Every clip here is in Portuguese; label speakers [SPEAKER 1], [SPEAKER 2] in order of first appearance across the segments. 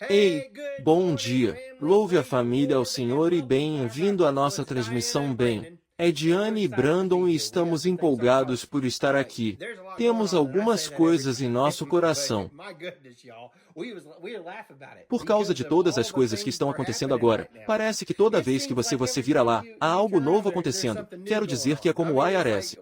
[SPEAKER 1] Ei, bom dia, louve a família ao Senhor e bem-vindo à nossa transmissão bem. É Diane e Brandon e estamos empolgados por estar aqui. Temos algumas coisas em nosso coração. Por causa de todas as coisas que estão acontecendo agora, parece que toda vez que você vira lá, há algo novo acontecendo. Quero dizer que é como o IRS.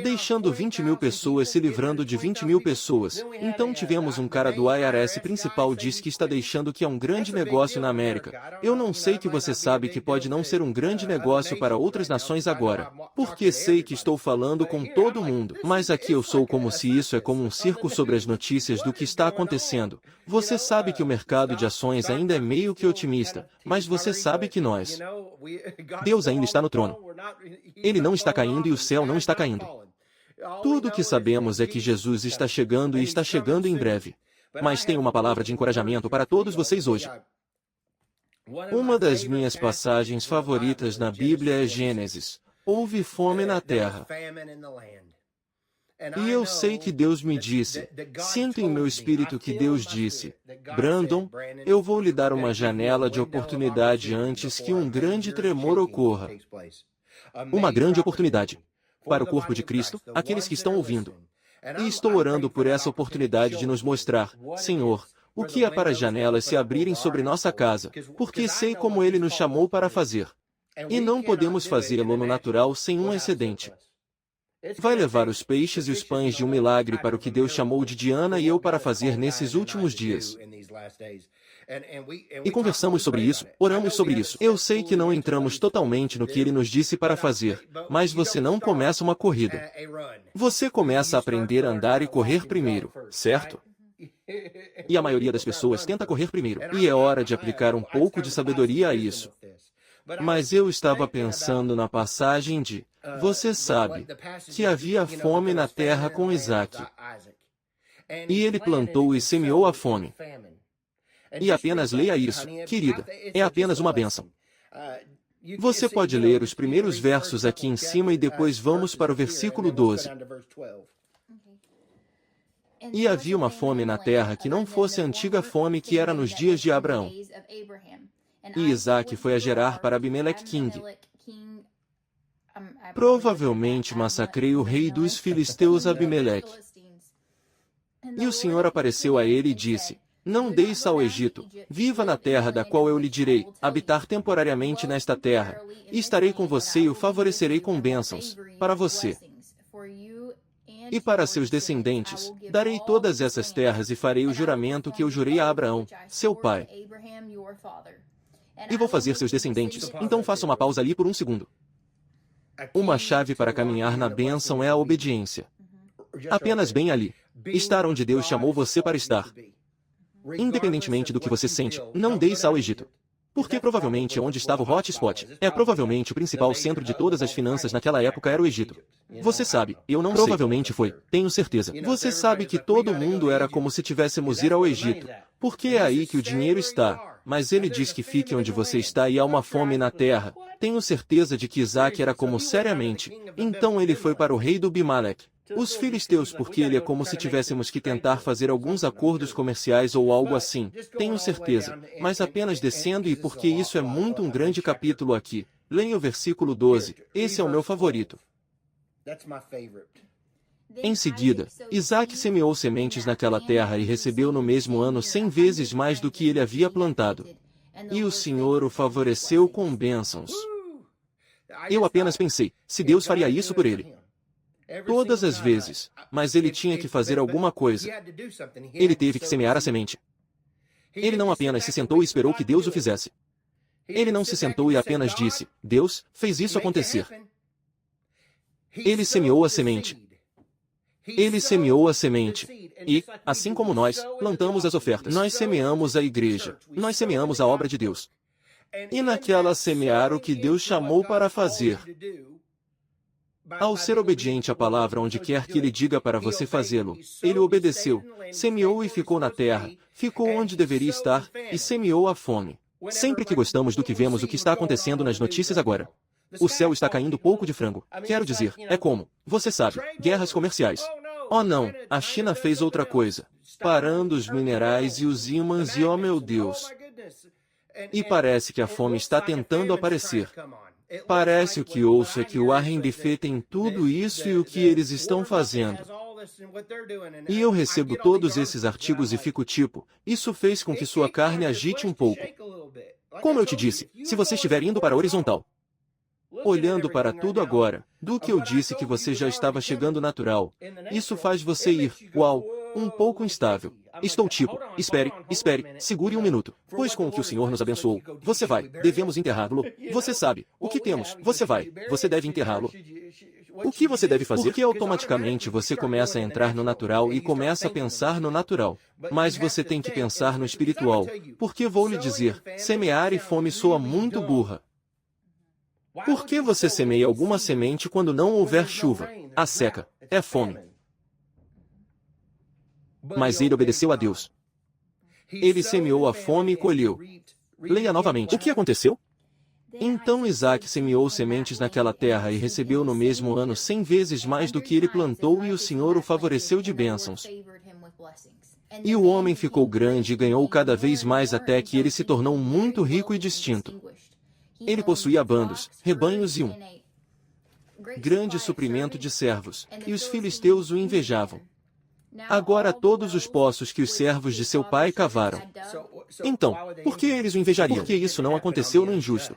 [SPEAKER 1] Deixando 20.000 pessoas se livrando de 20.000 pessoas. Então tivemos um cara do IRS principal diz que está deixando que é um grande negócio na América. Eu não sei que você sabe que pode não ser um grande negócio para outras nações agora. Porque sei que estou falando com todo mundo. Mas aqui eu sou como se isso é como um circo sobre as notícias do que está acontecendo. Você sabe que o mercado de ações ainda é meio que otimista. Mas você sabe que Deus ainda está no trono. Ele não está caindo e o céu não está caindo. Tudo o que sabemos é que Jesus está chegando e está chegando em breve. Mas tenho uma palavra de encorajamento para todos vocês hoje. Uma das minhas passagens favoritas na Bíblia é Gênesis. Houve fome na terra. E eu sei que Deus me disse, sinto em meu espírito que Deus disse, Brandon, eu vou lhe dar uma janela de oportunidade antes que um grande tremor ocorra. Uma grande oportunidade. Para o corpo de Cristo, aqueles que estão ouvindo. E estou orando por essa oportunidade de nos mostrar, Senhor, o que é para as janelas se abrirem sobre nossa casa, porque sei como Ele nos chamou para fazer. E não podemos fazê-lo no natural sem um excedente. Vai levar os peixes e os pães de um milagre para o que Deus chamou de Diana e eu para fazer nesses últimos dias. E conversamos sobre isso, oramos sobre isso. Eu sei que não entramos totalmente no que Ele nos disse para fazer, mas você não começa uma corrida. Você começa a aprender a andar e correr primeiro, certo? E a maioria das pessoas tenta correr primeiro, e é hora de aplicar um pouco de sabedoria a isso. Mas eu estava pensando na passagem de, você sabe, que havia fome na terra com Isaac. E ele plantou e semeou a fome. E apenas leia isso, querida, é apenas uma bênção. Você pode ler os primeiros versos aqui em cima e depois vamos para o versículo 12. E havia uma fome na terra que não fosse a antiga fome que era nos dias de Abraão. E Isaac foi a Gerar para Abimeleque King. Provavelmente massacrei o rei dos filisteus Abimeleque. E o Senhor apareceu a ele e disse, não desça ao Egito, viva na terra da qual eu lhe direi, habitar temporariamente nesta terra, e estarei com você e o favorecerei com bênçãos, para você. E para seus descendentes, darei todas essas terras e farei o juramento que eu jurei a Abraão, seu pai. E vou fazer seus descendentes. Então faça uma pausa ali por um segundo. Uma chave para caminhar na bênção é a obediência. Apenas bem ali. Estar onde Deus chamou você para estar. Independentemente do que você sente, não desça ao Egito. Porque provavelmente onde estava o hotspot, provavelmente o principal centro de todas as finanças naquela época era o Egito. Você sabe, eu não sei. Provavelmente foi, tenho certeza. Você sabe que todo mundo era como se tivéssemos ir ao Egito. Porque é aí que o dinheiro está. Mas ele diz que fique onde você está e há uma fome na terra. Tenho certeza de que Isaac era como seriamente. Então ele foi para o rei do Abimeleque. Os filisteus porque ele é como se tivéssemos que tentar fazer alguns acordos comerciais ou algo assim. Tenho certeza. Mas apenas descendo e porque isso é muito um grande capítulo aqui. Leia o versículo 12. Esse é o meu favorito. Em seguida, Isaac semeou sementes naquela terra e recebeu no mesmo ano 100 vezes mais do que ele havia plantado. E o Senhor o favoreceu com bênçãos. Eu apenas pensei, se Deus faria isso por ele. Todas as vezes, mas ele tinha que fazer alguma coisa. Ele teve que semear a semente. Ele não apenas se sentou e esperou que Deus o fizesse. Ele não se sentou e apenas disse, Deus fez isso acontecer. Ele semeou a semente. Ele semeou a semente. E, assim como nós, plantamos as ofertas. Nós semeamos a igreja. Nós semeamos a obra de Deus. E naquela semear o que Deus chamou para fazer. Ao ser obediente à palavra onde quer que Ele diga para você fazê-lo, ele obedeceu, semeou e ficou na terra, ficou onde deveria estar, e semeou a fome. Sempre que gostamos do que vemos o que está acontecendo nas notícias agora. O céu está caindo pouco de frango. Quero dizer, é como, você sabe, guerras comerciais. Oh não, a China fez outra coisa. Parando os minerais e os ímãs e oh meu Deus. E parece que a fome está tentando aparecer. Parece o que ouço é que o Warren Buffett tem tudo isso e o que eles estão fazendo. E eu recebo todos esses artigos e fico tipo, isso fez com que sua carne agite um pouco. Como eu te disse, se você estiver indo para a horizontal, olhando para tudo agora, do que eu disse que você já estava chegando natural, isso faz você ir, uau, um pouco instável. Estou tipo, espere, segure um minuto, pois com o que o Senhor nos abençoou, você vai, devemos enterrá-lo. Você sabe, o que temos, você deve enterrá-lo. O que você deve fazer? Porque automaticamente você começa a entrar no natural e começa a pensar no natural. Mas você tem que pensar no espiritual, porque vou lhe dizer, semear e fome soa muito burra. Por que você semeia alguma semente quando não houver chuva? A seca é fome. Mas ele obedeceu a Deus. Ele semeou a fome e colheu. Leia novamente. O que aconteceu? Então Isaac semeou sementes naquela terra e recebeu no mesmo ano 100 vezes mais do que ele plantou e o Senhor o favoreceu de bênçãos. E o homem ficou grande e ganhou cada vez mais até que ele se tornou muito rico e distinto. Ele possuía bandos, rebanhos e um grande suprimento de servos, e os filisteus o invejavam. Agora todos os poços que os servos de seu pai cavaram. Então, por que eles o invejariam? Porque isso não aconteceu no injusto.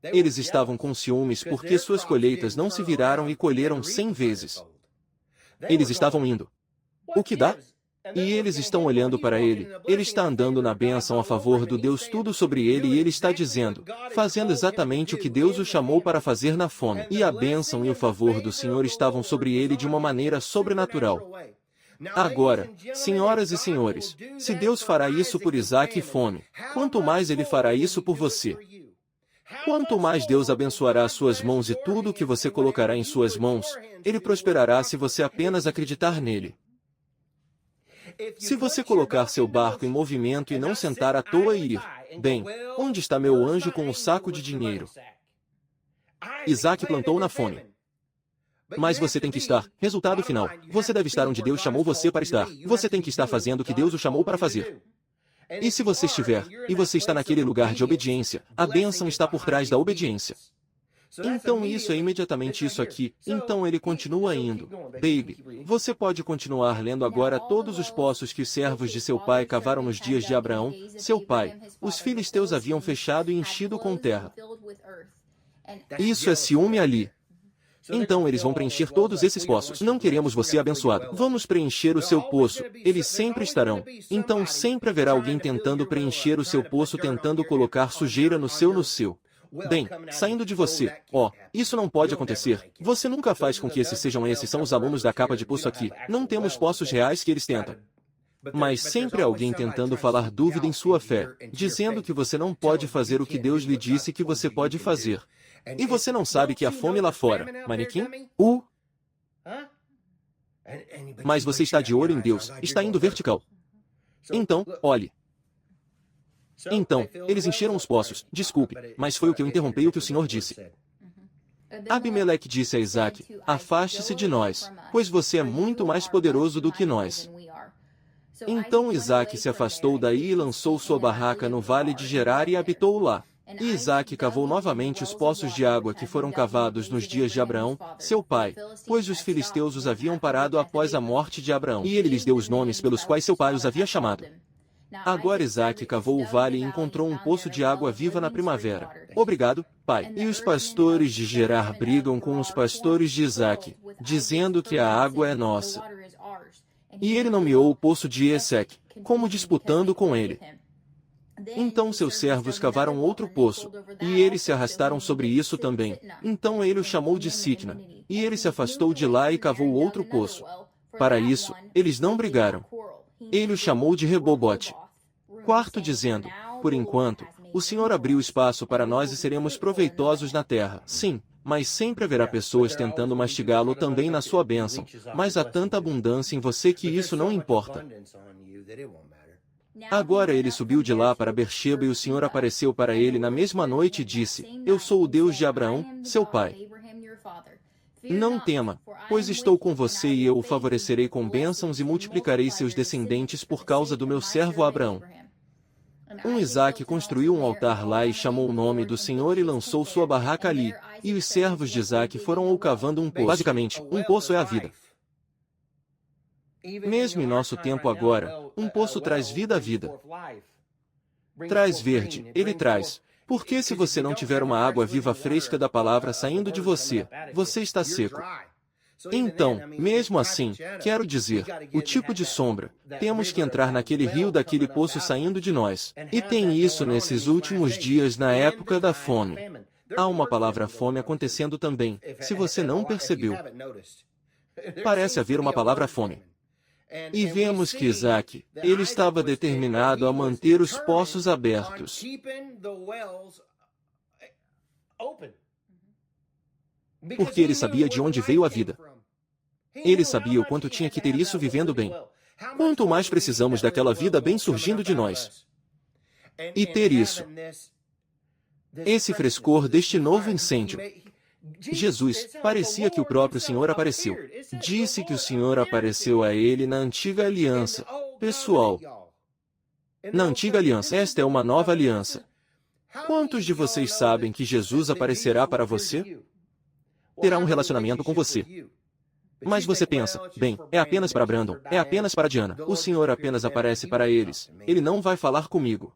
[SPEAKER 1] Eles estavam com ciúmes porque suas colheitas não se viraram e colheram 100 vezes. Eles estavam indo. O que dá? E eles estão olhando para ele, ele está andando na bênção a favor do Deus tudo sobre ele e ele está dizendo, fazendo exatamente o que Deus o chamou para fazer na fome. E a bênção e o favor do Senhor estavam sobre ele de uma maneira sobrenatural. Agora, senhoras e senhores, se Deus fará isso por Isaac e fome, quanto mais ele fará isso por você. Quanto mais Deus abençoará suas mãos e tudo o que você colocará em suas mãos, ele prosperará se você apenas acreditar nele. Se você colocar seu barco em movimento e não sentar à toa e ir, bem, onde está meu anjo com o saco de dinheiro? Isaac plantou na fome. Mas você tem que estar, resultado final, você deve estar onde Deus chamou você para estar. Você tem que estar fazendo o que Deus o chamou para fazer. E se você estiver, e você está naquele lugar de obediência, a bênção está por trás da obediência. Então isso é imediatamente isso aqui, então ele continua indo. Baby, você pode continuar lendo agora todos os poços que os servos de seu pai cavaram nos dias de Abraão, seu pai. Os filisteus haviam fechado e enchido com terra. Isso é ciúme ali. Então eles vão preencher todos esses poços. Não queremos você abençoado. Vamos preencher o seu poço. Eles sempre estarão. Então sempre haverá alguém tentando preencher o seu poço, tentando colocar sujeira no seu. Bem, saindo de você. Oh, isso não pode acontecer. Você nunca faz com que esses são os alunos da capa de poço aqui. Não temos poços reais que eles tentam. Mas sempre há alguém tentando falar dúvida em sua fé, dizendo que você não pode fazer o que Deus lhe disse que você pode fazer. E você não sabe que há fome lá fora, manequim? Mas você está de olho em Deus, está indo vertical. Então, olhe. Então, eles encheram os poços, desculpe, mas foi o que eu interrompei o que o Senhor disse. Abimeleque disse a Isaac, afaste-se de nós, pois você é muito mais poderoso do que nós. Então Isaac se afastou daí e lançou sua barraca no vale de Gerar e habitou lá. E Isaac cavou novamente os poços de água que foram cavados nos dias de Abraão, seu pai, pois os filisteus os haviam parado após a morte de Abraão. E ele lhes deu os nomes pelos quais seu pai os havia chamado. Agora Isaac cavou o vale e encontrou um poço de água viva na primavera. Obrigado, pai. E os pastores de Gerar brigam com os pastores de Isaac, dizendo que a água é nossa. E ele nomeou o poço de Eseque, como disputando com ele. Então seus servos cavaram outro poço, e eles se arrastaram sobre isso também. Então ele o chamou de Sitna, e ele se afastou de lá e cavou outro poço. Para isso, eles não brigaram. Ele o chamou de Rebobote. Quarto dizendo, por enquanto, o Senhor abriu espaço para nós e seremos proveitosos na terra. Sim, mas sempre haverá pessoas tentando mastigá-lo também na sua bênção, mas há tanta abundância em você que isso não importa. Agora ele subiu de lá para Beersheba e o Senhor apareceu para ele na mesma noite e disse, eu sou o Deus de Abraão, seu pai. Não tema, pois estou com você e eu o favorecerei com bênçãos e multiplicarei seus descendentes por causa do meu servo Abraão. Isaque construiu um altar lá e chamou o nome do Senhor e lançou sua barraca ali, e os servos de Isaque foram ou cavando um poço. Basicamente, um poço é a vida. Mesmo em nosso tempo agora, um poço traz vida à vida. Traz verde, ele traz. Porque se você não tiver uma água viva fresca da palavra saindo de você, você está seco. Então, mesmo assim, quero dizer, o tipo de sombra, temos que entrar naquele rio daquele poço saindo de nós. E tem isso nesses últimos dias na época da fome. Há uma palavra fome acontecendo também, se você não percebeu. Parece haver uma palavra fome. E vemos que Isaque, ele estava determinado a manter os poços abertos. Porque ele sabia de onde veio a vida. Ele sabia o quanto tinha que ter isso vivendo bem. Quanto mais precisamos daquela vida bem surgindo de nós. E ter isso. Esse frescor deste novo incêndio. Jesus, parecia que o próprio Senhor apareceu. Disse que o Senhor apareceu a ele na antiga aliança. Pessoal, na antiga aliança, esta é uma nova aliança. Quantos de vocês sabem que Jesus aparecerá para você? Terá um relacionamento com você. Mas você pensa, bem, é apenas para Brandon, é apenas para Diana. O Senhor apenas aparece para eles. Ele não vai falar comigo.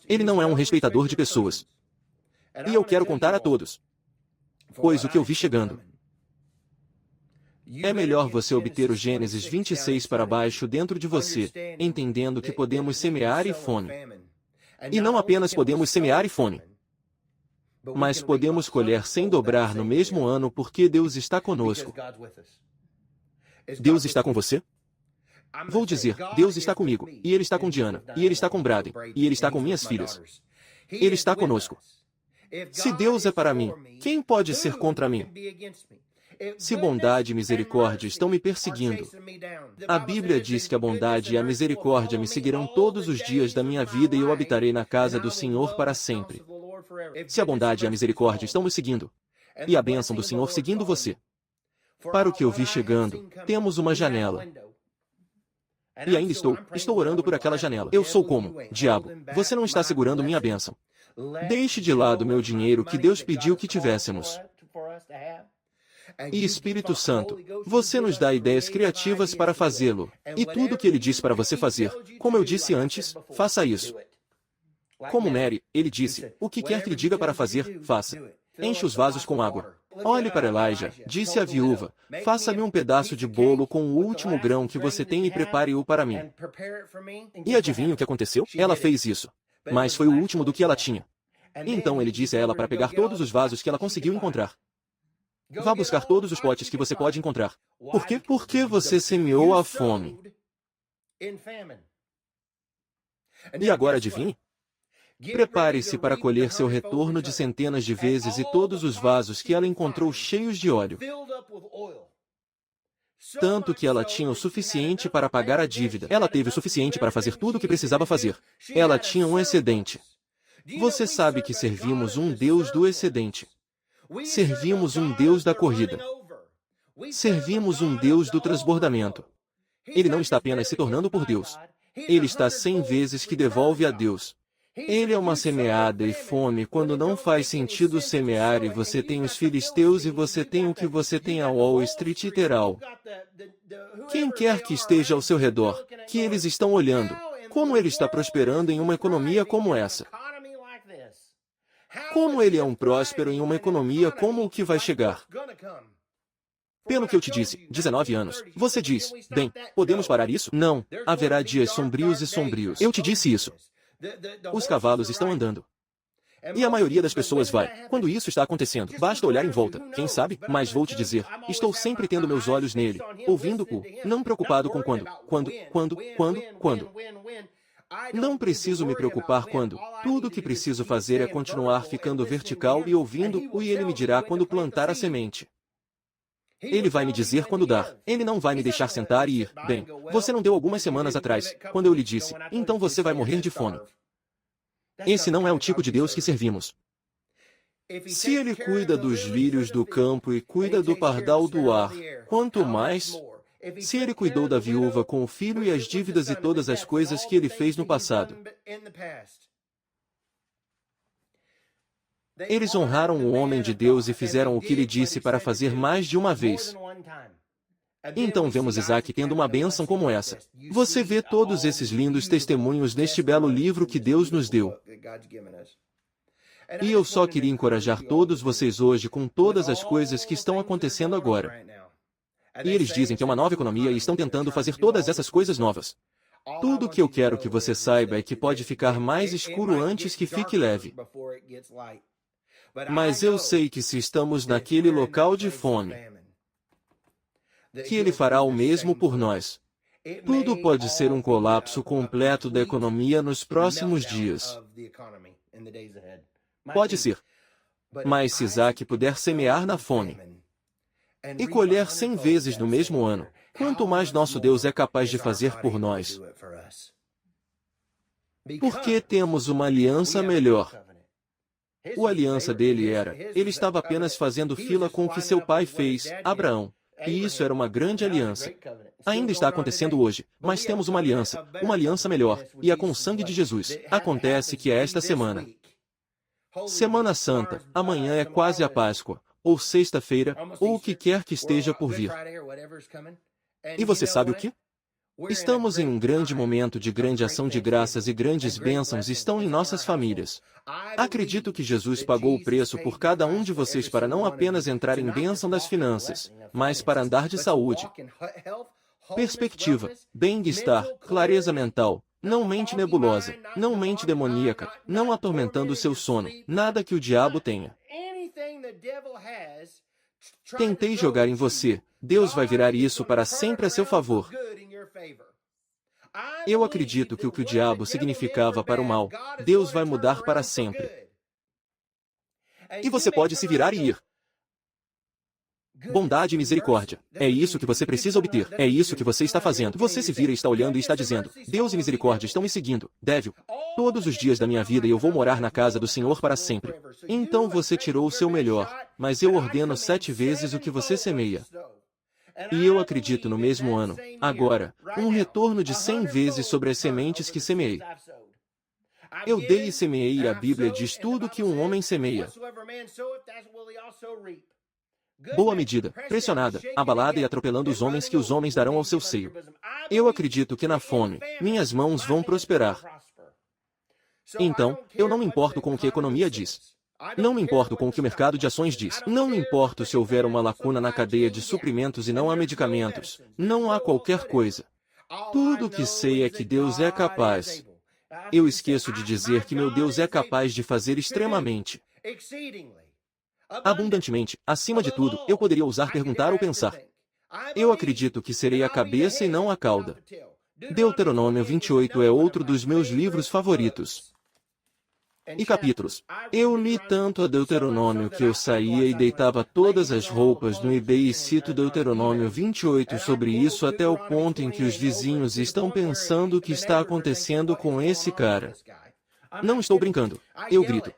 [SPEAKER 1] Ele não é um respeitador de pessoas. E eu quero contar a todos. Pois o que eu vi chegando. É melhor você obter o Gênesis 26 para baixo dentro de você, entendendo que podemos semear e fome. E não apenas podemos semear e fome, mas podemos colher sem dobrar no mesmo ano porque Deus está conosco. Deus está com você? Vou dizer, Deus está comigo, e Ele está com Diana, e Ele está com Braden, e Ele está com minhas filhas. Ele está conosco. Se Deus é para mim, quem pode ser contra mim? Se bondade e misericórdia estão me perseguindo, a Bíblia diz que a bondade e a misericórdia me seguirão todos os dias da minha vida e eu habitarei na casa do Senhor para sempre. Se a bondade e a misericórdia estão me seguindo, e a bênção do Senhor seguindo você, para o que eu vi chegando, temos uma janela. E ainda estou orando por aquela janela. Eu sou como, diabo, você não está segurando minha bênção. Deixe de lado meu dinheiro que Deus pediu que tivéssemos. E Espírito Santo, você nos dá ideias criativas para fazê-lo. E tudo o que Ele diz para você fazer, como eu disse antes, faça isso. Como Mary, ele disse, o que quer que lhe diga para fazer, faça. Enche os vasos com água. Olhe para Elijah, disse a viúva, faça-me um pedaço de bolo com o último grão que você tem e prepare-o para mim. E adivinha o que aconteceu? Ela fez isso. Mas foi o último do que ela tinha. Então ele disse a ela para pegar todos os vasos que ela conseguiu encontrar. Vá buscar todos os potes que você pode encontrar. Por quê? Porque você semeou a fome. E agora adivinhe? Prepare-se para colher seu retorno de centenas de vezes e todos os vasos que ela encontrou cheios de óleo. Tanto que ela tinha o suficiente para pagar a dívida. Ela teve o suficiente para fazer tudo o que precisava fazer. Ela tinha um excedente. Você sabe que servimos um Deus do excedente. Servimos um Deus da corrida. Servimos um Deus do transbordamento. Ele não está apenas se tornando por Deus. Ele está 100 vezes que devolve a Deus. Ele é uma semeada e fome quando não faz sentido semear e você tem os filisteus e você tem o que você tem a Wall Street e terá. Quem quer que esteja ao seu redor, que eles estão olhando, como ele está prosperando em uma economia como essa. Como ele é um próspero em uma economia como o que vai chegar. Pelo que eu te disse, 19 anos, você diz, bem, podemos parar isso? Não, haverá dias sombrios e sombrios. Eu te disse isso. Os cavalos estão andando. E a maioria das pessoas vai. Quando isso está acontecendo, basta olhar em volta. Quem sabe? Mas vou te dizer, estou sempre tendo meus olhos nele, ouvindo-o, não preocupado com quando. Não preciso me preocupar quando. Tudo o que preciso fazer é continuar ficando vertical e ouvindo-o e ele me dirá quando plantar a semente. Ele vai me dizer quando dar. Ele não vai me deixar sentar e ir. Bem, você não deu algumas semanas atrás, quando eu lhe disse, então você vai morrer de fome. Esse não é o tipo de Deus que servimos. Se ele cuida dos lírios do campo e cuida do pardal do ar, quanto mais, se ele cuidou da viúva com o filho e as dívidas e todas as coisas que ele fez no passado. Eles honraram o homem de Deus e fizeram o que ele disse para fazer mais de uma vez. Então vemos Isaac tendo uma bênção como essa. Você vê todos esses lindos testemunhos neste belo livro que Deus nos deu. E eu só queria encorajar todos vocês hoje com todas as coisas que estão acontecendo agora. E eles dizem que é uma nova economia e estão tentando fazer todas essas coisas novas. Tudo o que eu quero que você saiba é que pode ficar mais escuro antes que fique leve. Mas eu sei que se estamos naquele local de fome, que Ele fará o mesmo por nós. Tudo pode ser um colapso completo da economia nos próximos dias. Pode ser. Mas se Isaac puder semear na fome e colher 100 vezes no mesmo ano, quanto mais nosso Deus é capaz de fazer por nós. Porque temos uma aliança melhor. A aliança dele era, ele estava apenas fazendo fila com o que seu pai fez, Abraão. E isso era uma grande aliança. Ainda está acontecendo hoje, mas temos uma aliança melhor, e é com o sangue de Jesus. Acontece que é esta semana. Semana Santa, amanhã é quase a Páscoa, ou sexta-feira, ou o que quer que esteja por vir. E você sabe o que? Estamos em um grande momento de grande ação de graças e grandes bênçãos estão em nossas famílias. Acredito que Jesus pagou o preço por cada um de vocês para não apenas entrar em bênção das finanças, mas para andar de saúde, perspectiva, bem-estar, clareza mental, não mente nebulosa, não mente demoníaca, não atormentando o seu sono, nada que o diabo tenha. Tentei jogar em você, Deus vai virar isso para sempre a seu favor. Eu acredito que o que o diabo significava para o mal, Deus vai mudar para sempre. E você pode se virar e ir. Bondade e misericórdia. É isso que você precisa obter. É isso que você está fazendo. Você se vira e está olhando e está dizendo, Deus e misericórdia estão me seguindo. Débil. Todos os dias da minha vida eu vou morar na casa do Senhor para sempre. Então você tirou o seu melhor, mas eu ordeno 7 vezes o que você semeia. E eu acredito no mesmo ano, agora, um retorno de 100 vezes sobre as sementes que semeei. Eu dei e semeei e a Bíblia diz tudo que um homem semeia. Boa medida, pressionada, abalada e atropelando os homens que os homens darão ao seu seio. Eu acredito que na fome, minhas mãos vão prosperar. Então, eu não me importo com o que a economia diz. Não me importo com o que o mercado de ações diz. Não me importo se houver uma lacuna na cadeia de suprimentos e não há medicamentos. Não há qualquer coisa. Tudo o que sei é que Deus é capaz. Eu esqueço de dizer que meu Deus é capaz de fazer extremamente, abundantemente, acima de tudo, eu poderia ousar perguntar ou pensar. Eu acredito que serei a cabeça e não a cauda. Deuteronômio 28 é outro dos meus livros favoritos. E capítulos. Eu li tanto a Deuteronômio que eu saía e deitava todas as roupas no eBay e cito Deuteronômio 28 sobre isso até o ponto em que os vizinhos estão pensando o que está acontecendo com esse cara. Não estou brincando. Eu grito.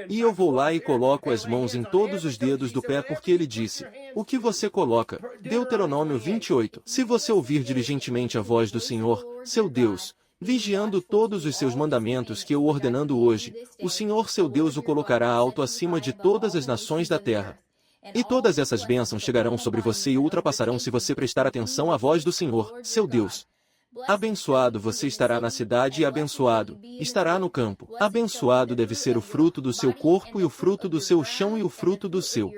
[SPEAKER 1] E eu vou lá e coloco as mãos em todos os dedos do pé porque ele disse, o que você coloca? Deuteronômio 28. Se você ouvir diligentemente a voz do Senhor, seu Deus, vigiando todos os seus mandamentos que eu ordenando hoje, o Senhor seu Deus o colocará alto acima de todas as nações da terra. E todas essas bênçãos chegarão sobre você e ultrapassarão se você prestar atenção à voz do Senhor, seu Deus. Abençoado você estará na cidade e abençoado estará no campo. Abençoado deve ser o fruto do seu corpo e o fruto do seu chão e o fruto do seu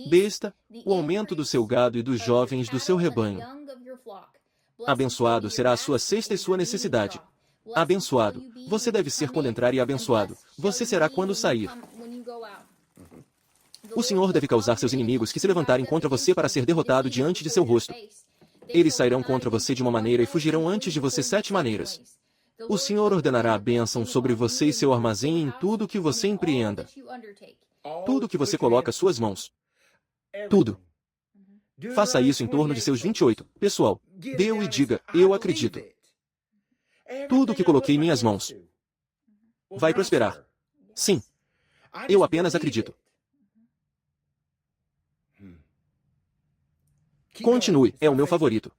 [SPEAKER 1] besta, o aumento do seu gado e dos jovens do seu rebanho. Abençoado será a sua cesta e sua necessidade. Abençoado. Você deve ser quando entrar e abençoado. Você será quando sair. O Senhor deve causar seus inimigos que se levantarem contra você para ser derrotado diante de seu rosto. Eles sairão contra você de uma maneira e fugirão antes de você 7 maneiras. O Senhor ordenará a bênção sobre você e seu armazém em tudo que você empreenda. Tudo que você coloca suas mãos. Tudo. Faça isso em torno de seus 28. Pessoal, dê-o e diga, eu acredito. Tudo que coloquei em minhas mãos vai prosperar. Sim. Eu apenas acredito. Continue, é o meu favorito.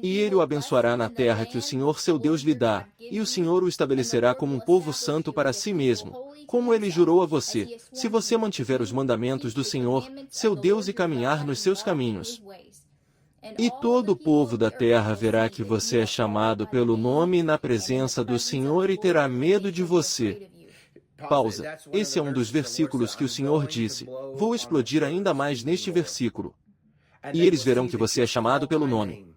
[SPEAKER 1] E ele o abençoará na terra que o Senhor seu Deus lhe dá, e o Senhor o estabelecerá como um povo santo para si mesmo, como ele jurou a você, se você mantiver os mandamentos do Senhor, seu Deus, e caminhar nos seus caminhos. E todo o povo da terra verá que você é chamado pelo nome na presença do Senhor e terá medo de você. Pausa. Esse é um dos versículos que o Senhor disse. Vou explodir ainda mais neste versículo. E eles verão que você é chamado pelo nome.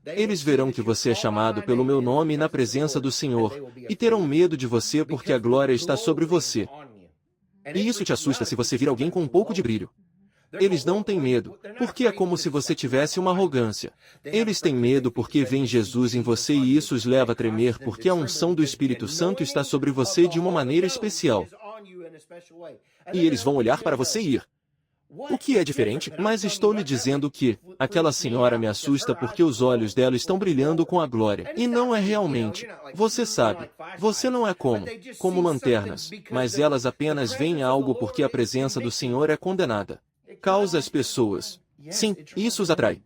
[SPEAKER 1] Eles verão que você é chamado pelo meu nome na presença do Senhor, e terão medo de você porque a glória está sobre você. E isso te assusta se você vir alguém com um pouco de brilho. Eles não têm medo, porque é como se você tivesse uma arrogância. Eles têm medo porque veem Jesus em você e isso os leva a tremer porque a unção do Espírito Santo está sobre você de uma maneira especial. E eles vão olhar para você e ir. O que é diferente? Mas estou lhe dizendo que aquela senhora me assusta porque os olhos dela estão brilhando com a glória. E não é realmente. Você sabe. Você não é como lanternas, mas elas apenas veem algo porque a presença do Senhor é condenada. Causa as pessoas. Sim, isso os atrai.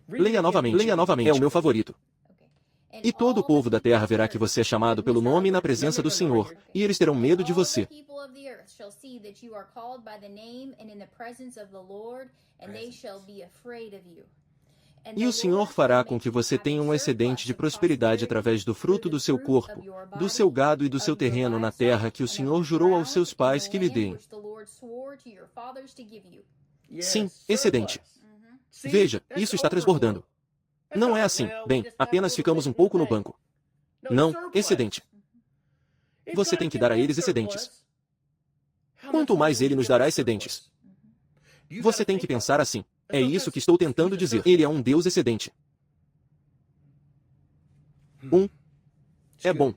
[SPEAKER 1] Leia novamente, é o meu favorito. E todo o povo da terra verá que você é chamado pelo nome na presença do Senhor, e eles terão medo de você. E o Senhor fará com que você tenha um excedente de prosperidade através do fruto do seu corpo, do seu gado e do seu terreno na terra que o Senhor jurou aos seus pais que lhe deem. Sim, excedente. Veja, isso está transbordando. Não é assim, bem, apenas ficamos um pouco no banco. Não, excedente. Você tem que dar a eles excedentes. Quanto mais ele nos dará excedentes? Você tem que pensar assim. É isso que estou tentando dizer. Ele é um Deus excedente. É bom.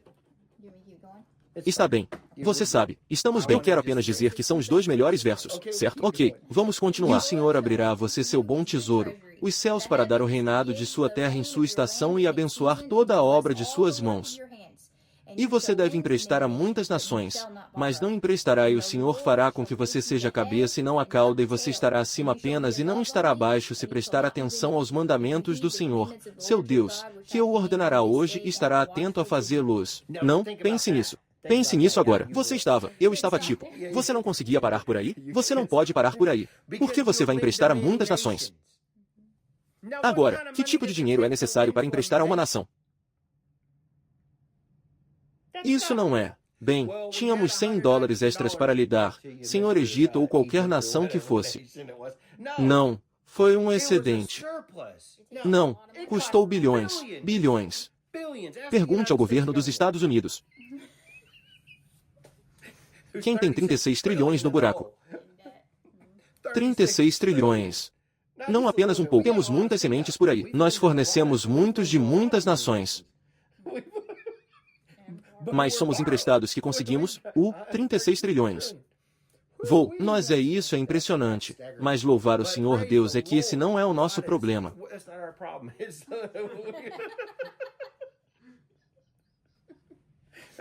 [SPEAKER 1] Está bem. Você sabe, estamos bem. Eu quero apenas dizer que são os dois melhores versos, certo? Ok, vamos continuar. E o Senhor abrirá a você seu bom tesouro, os céus para dar o reinado de sua terra em sua estação e abençoar toda a obra de suas mãos. E você deve emprestar a muitas nações, mas não emprestará e o Senhor fará com que você seja a cabeça e não a cauda e você estará acima apenas e não estará abaixo se prestar atenção aos mandamentos do Senhor, seu Deus, que o ordenará hoje e estará atento a fazê-los. Não, pense nisso. Pense nisso agora. Eu estava tipo, você não conseguia parar por aí? Você não pode parar por aí. Por que você vai emprestar a muitas nações? Agora, que tipo de dinheiro é necessário para emprestar a uma nação? Isso não é. Bem, tínhamos $100 extras para lhe dar, Senhor Egito ou qualquer nação que fosse. Não, foi um excedente. Não, custou bilhões, bilhões. Pergunte ao governo dos Estados Unidos. Quem tem 36 trilhões no buraco? 36 trilhões. Não apenas um pouco. Temos muitas sementes por aí. Nós fornecemos muitos de muitas nações. Mas somos emprestados que conseguimos 36 trilhões. Isso é impressionante. Mas louvar o Senhor Deus é que esse não é o nosso problema.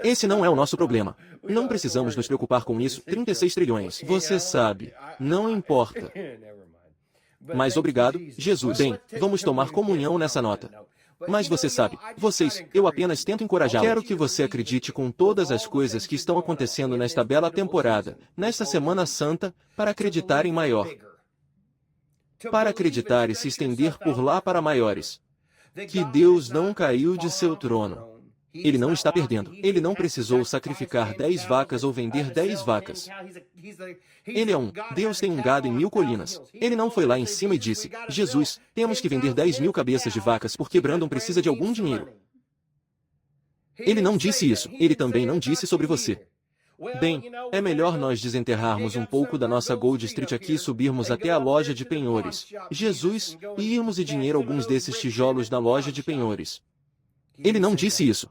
[SPEAKER 1] Esse não é o nosso problema. Não precisamos nos preocupar com isso. 36 trilhões. Você sabe. Não importa. Mas obrigado, Jesus. Bem, vamos tomar comunhão nessa nota. Mas você sabe, eu apenas tento encorajá-lo. Quero que você acredite com todas as coisas que estão acontecendo nesta bela temporada, nesta Semana Santa, para acreditar em maior. Para acreditar e se estender por lá para maiores. Que Deus não caiu de seu trono. Ele não está perdendo. Ele não precisou sacrificar 10 vacas ou vender 10 vacas. Ele é Deus tem um gado em 1000 colinas. Ele não foi lá em cima e disse, Jesus, temos que vender 10.000 cabeças de vacas porque Brandon precisa de algum dinheiro. Ele não disse isso. Ele também não disse sobre você. Bem, é melhor nós desenterrarmos um pouco da nossa Gold Street aqui e subirmos até a loja de penhores, Jesus, e irmos e dinheiro alguns desses tijolos na loja de penhores. Ele não disse isso.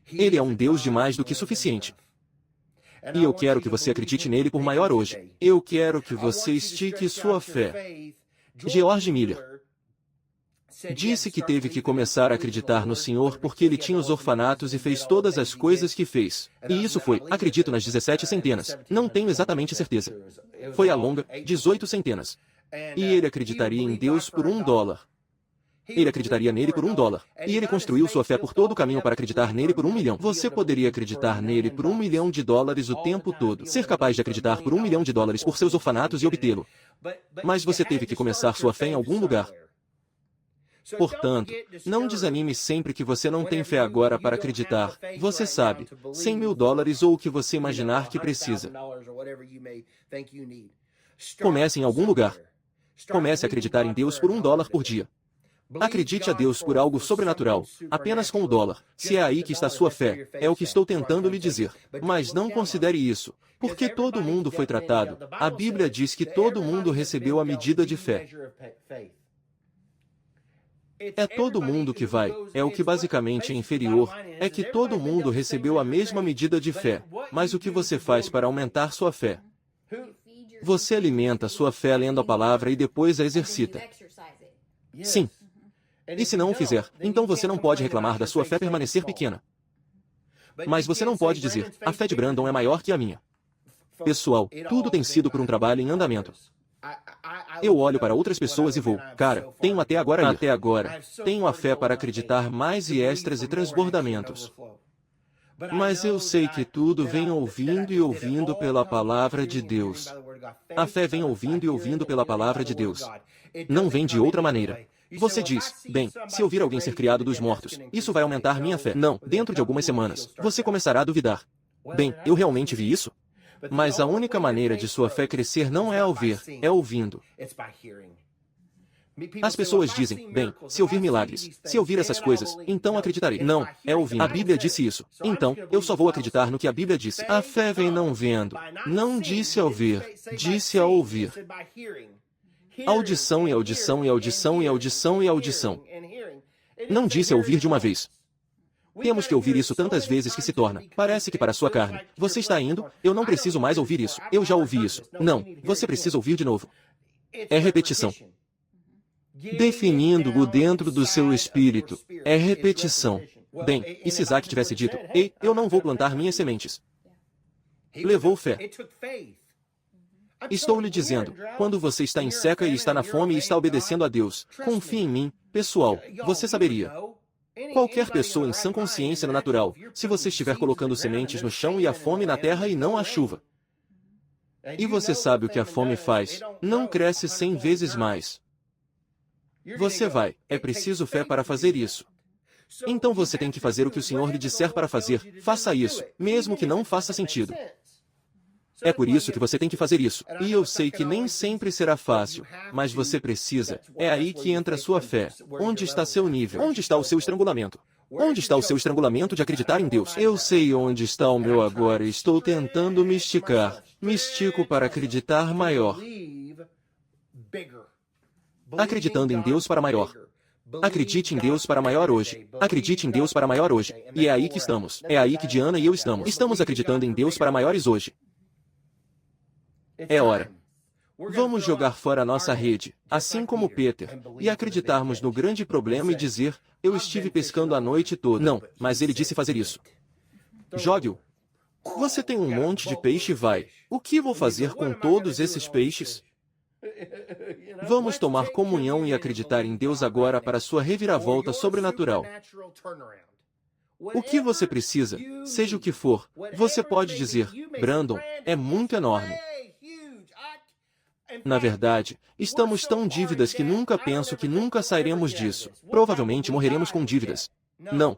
[SPEAKER 1] Ele é um Deus de mais do que suficiente. E eu quero que você acredite nele por maior hoje. Eu quero que você estique sua fé. George Miller. Disse que teve que começar a acreditar no Senhor porque ele tinha os orfanatos e fez todas as coisas que fez. E isso foi, acredito nas 17 centenas. Não tenho exatamente certeza. Foi a longa, 18 centenas. E ele acreditaria em Deus por $1. Ele acreditaria nele por $1. E ele construiu sua fé por todo o caminho para acreditar nele por 1 milhão. Você poderia acreditar nele por $1 milhão o tempo todo. Ser capaz de acreditar por $1 milhão por seus orfanatos e obtê-lo. Mas você teve que começar sua fé em algum lugar. Portanto, não desanime sempre que você não tem fé agora para acreditar. Você sabe, $100 mil ou o que você imaginar que precisa. Comece em algum lugar. Comece a acreditar em Deus por $1 por dia. Acredite a Deus por algo sobrenatural, apenas com $1. Se é aí que está sua fé, é o que estou tentando lhe dizer. Mas não considere isso, porque todo mundo foi tratado. A Bíblia diz que todo mundo recebeu a medida de fé. É todo mundo que vai, é o que basicamente é inferior, é que todo mundo recebeu a mesma medida de fé. Mas o que você faz para aumentar sua fé? Você alimenta sua fé lendo a palavra e depois a exercita. Sim. E se não o fizer, então você não pode reclamar da sua fé permanecer pequena. Mas você não pode dizer, a fé de Brandon é maior que a minha. Pessoal, tudo tem sido por um trabalho em andamento. Eu olho para outras pessoas e vou, cara, tenho até agora, tenho a fé para acreditar mais e extras e transbordamentos. Mas eu sei que tudo vem ouvindo e ouvindo pela palavra de Deus. A fé vem ouvindo e ouvindo pela palavra de Deus. Não vem de outra maneira. Você diz, bem, se eu vir alguém ser criado dos mortos, isso vai aumentar minha fé. Não, dentro de algumas semanas, você começará a duvidar. Bem, eu realmente vi isso? Mas a única maneira de sua fé crescer não é ao ver, é ouvindo. As pessoas dizem, bem, se eu vir milagres, se eu vir essas coisas, então acreditarei. Não, é ouvindo. A Bíblia disse isso. Então, eu só vou acreditar no que a Bíblia disse. A fé vem não vendo. Não disse ao ver, disse ao ouvir. Audição e audição e audição e audição e audição. Não disse a ouvir de uma vez. Temos que ouvir isso tantas vezes que se torna. Parece que para sua carne. Você está indo, eu não preciso mais ouvir isso. Eu já ouvi isso. Não, você precisa ouvir de novo. É repetição. Definindo-o dentro do seu espírito. É repetição. Bem, e se Isaac tivesse dito, ei, eu não vou plantar minhas sementes? Levou fé. Estou lhe dizendo, quando você está em seca e está na fome e está obedecendo a Deus, confie em mim, pessoal, você saberia. Qualquer pessoa em sã consciência no natural, se você estiver colocando sementes no chão e a fome na terra e não a chuva. E você sabe o que a fome faz, não cresce 100 vezes mais. Você vai, é preciso fé para fazer isso. Então você tem que fazer o que o Senhor lhe disser para fazer, faça isso, mesmo que não faça sentido. É por isso que você tem que fazer isso. E eu sei que nem sempre será fácil, mas você precisa. É aí que entra a sua fé. Onde está seu nível? Onde está o seu estrangulamento? Onde está o seu estrangulamento de acreditar em Deus? Eu sei onde está o meu agora e estou tentando me esticar. Me estico para acreditar maior. Acreditando em Deus para maior. Acredite em Deus para maior hoje. Acredite em Deus para maior hoje. E é aí que estamos. É aí que Diana e eu estamos. Estamos acreditando em Deus para maiores hoje. É hora. Vamos jogar fora a nossa rede, assim como Peter, e acreditarmos no grande problema e dizer, eu estive pescando a noite toda. Não, mas ele disse fazer isso. Jogue-o. Você tem um monte de peixe e vai. O que vou fazer com todos esses peixes? Vamos tomar comunhão e acreditar em Deus agora para sua reviravolta sobrenatural. O que você precisa, seja o que for, você pode dizer, Brandon, é muito enorme. Na verdade, estamos tão dívidas que nunca penso que nunca sairemos disso. Provavelmente morreremos com dívidas. Não.